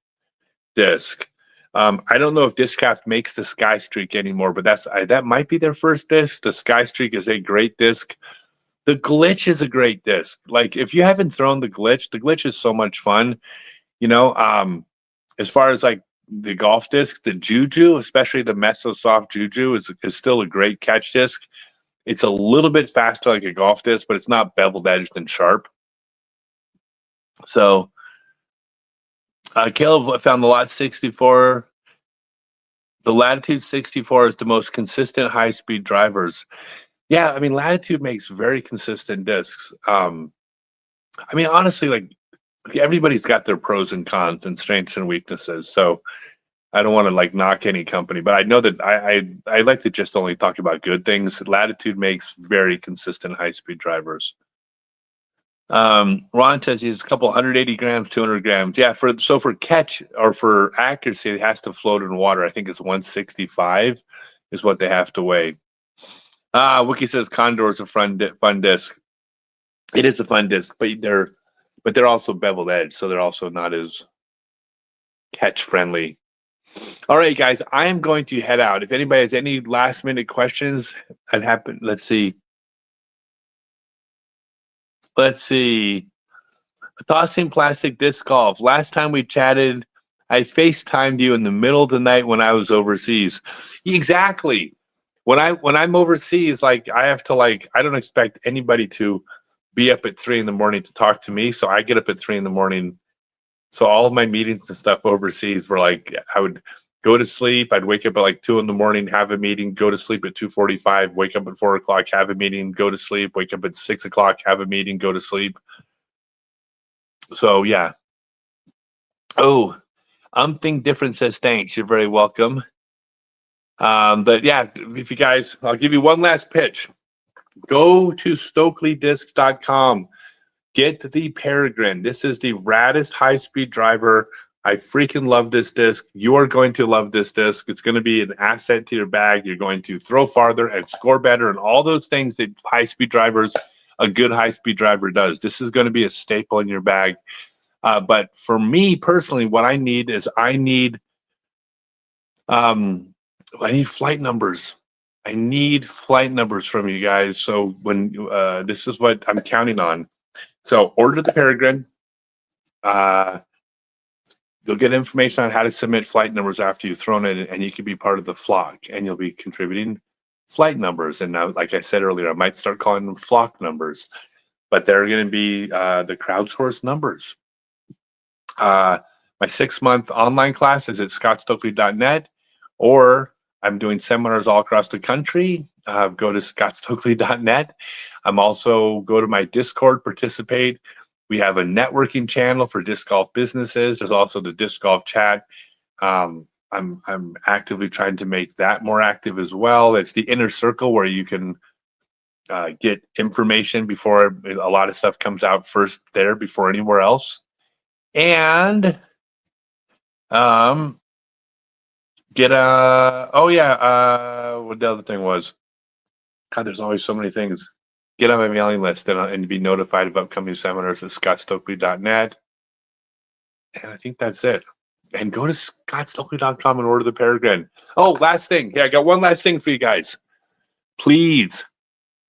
disc. I don't know if Discraft makes the Sky Streak anymore, but that might be their first disc. The Sky Streak is a great disc. The Glitch is a great disc. Like if you haven't thrown the Glitch is so much fun. You know, as far as like the golf disc, the Juju, especially the Meso Soft Juju, is still a great catch disc. It's a little bit faster like a golf disc, but it's not beveled edged and sharp. So Caleb found the Lot 64. The Latitude 64 is the most consistent high-speed drivers. Yeah, I mean, Latitude makes very consistent discs. I mean, honestly, like everybody's got their pros and cons and strengths and weaknesses. So I don't want to like knock any company, but I know that I like to just only talk about good things. Latitude makes very consistent high speed drivers. Ron says he's a couple 180 grams, 200 grams. Yeah, for catch or for accuracy, it has to float in water. I think it's 165 is what they have to weigh. Wiki says Condor is a fun disc. It is a fun disc, but they're also beveled edge, so they're also not as catch friendly. All right, guys, I am going to head out. If anybody has any last minute questions, I'd happen. Let's see. Tossing plastic disc golf. Last time we chatted, I FaceTimed you in the middle of the night when I was overseas. Exactly. When I'm overseas, like I have to I don't expect anybody to be up at 3 a.m. to talk to me. So I get up at 3 a.m. So all of my meetings and stuff overseas were like I would go to sleep. I'd wake up at like 2 a.m, have a meeting, go to sleep at 2:45, wake up at 4 o'clock, have a meeting, go to sleep, wake up at 6 o'clock, have a meeting, go to sleep. So yeah. Oh, Think Different says thanks. You're very welcome. But yeah, if you guys, I'll give you one last pitch. Go to StokelyDiscs.com. Get the Peregrine. This is the raddest high-speed driver. I freaking love this disc. You are going to love this disc. It's going to be an asset to your bag. You're going to throw farther and score better and all those things that a good high-speed driver does. This is going to be a staple in your bag. But for me personally, what I need flight numbers. I need flight numbers from you guys. So when this is what I'm counting on. So order the Peregrine. You'll get information on how to submit flight numbers after you've thrown it, and you can be part of the flock, and you'll be contributing flight numbers. And now, like I said earlier, I might start calling them flock numbers, but they're going to be the crowdsourced numbers. My 6-month online class is at scottstokely.net, or I'm doing seminars all across the country. Go to scottstokely.net. I'm also go to my Discord, participate. We have a networking channel for disc golf businesses. There's also the disc golf chat. I'm actively trying to make that more active as well. It's the inner circle where you can get information before a lot of stuff comes out first there before anywhere else. And what the other thing was. God, there's always so many things. Get on my mailing list and be notified of upcoming seminars at scottstokely.net. And I think that's it. And go to scottstokely.com and order the Peregrine. Oh, last thing. Yeah, I got one last thing for you guys. Please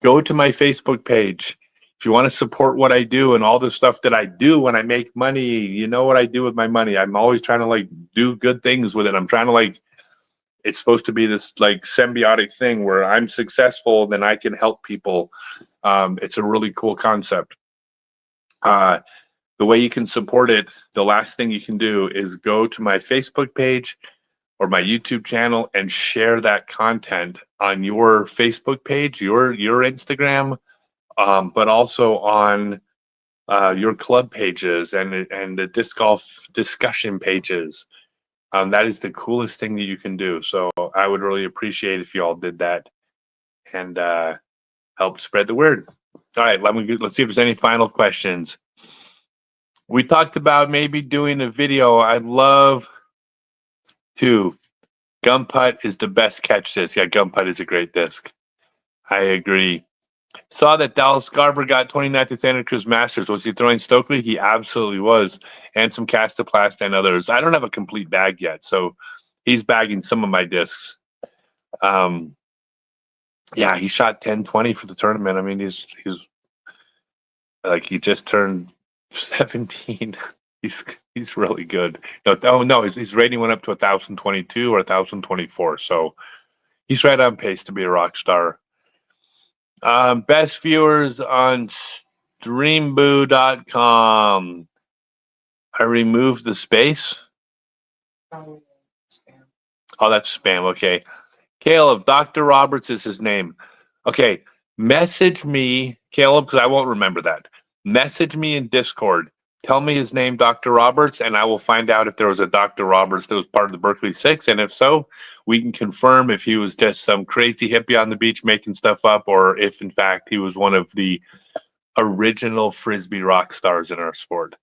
go to my Facebook page. If you want to support what I do and all the stuff that I do when I make money, you know what I do with my money. I'm always trying to do good things with it. I'm trying to it's supposed to be this symbiotic thing where I'm successful, then I can help people. It's a really cool concept. The way you can support it, the last thing you can do is go to my Facebook page or my YouTube channel and share that content on your Facebook page, your Instagram, but also on your club pages and the disc golf discussion pages. That is the coolest thing that you can do. So I would really appreciate if you all did that and helped spread the word. All right, let's see if there's any final questions. We talked about maybe doing a video. I'd love to. Gun putt is the best catch disc. Yeah, gun putt is a great disc. I agree. Saw that Dallas Garber got 29th at Santa Cruz Masters. Was he throwing Stokely? He absolutely was. And some Castoplast and others. I don't have a complete bag yet, so he's bagging some of my discs. Yeah, he shot 10-20 for the tournament. I mean, he's he just turned 17. He's really good. No, his rating went up to 1,022 or 1,024. So he's right on pace to be a rock star. Best viewers on streamboo.com. I removed the space. Probably spam. Oh, that's spam. Okay. Caleb, Dr. Roberts is his name. Okay. Message me, Caleb, because I won't remember that. Message me in Discord. tell me his name, Dr. Roberts, and I will find out if there was a Dr. Roberts that was part of the Berkeley Six. And if so, we can confirm if he was just some crazy hippie on the beach making stuff up, or if in fact he was one of the original Frisbee rock stars in our sport.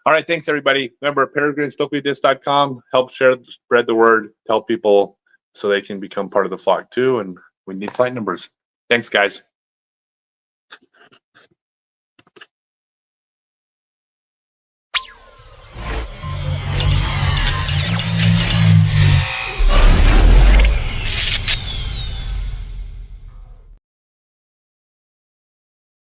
All right, thanks everybody. Remember, peregrinestokelydisk.com. Help spread the word, tell people so they can become part of the flock too. And we need flight numbers. Thanks, guys.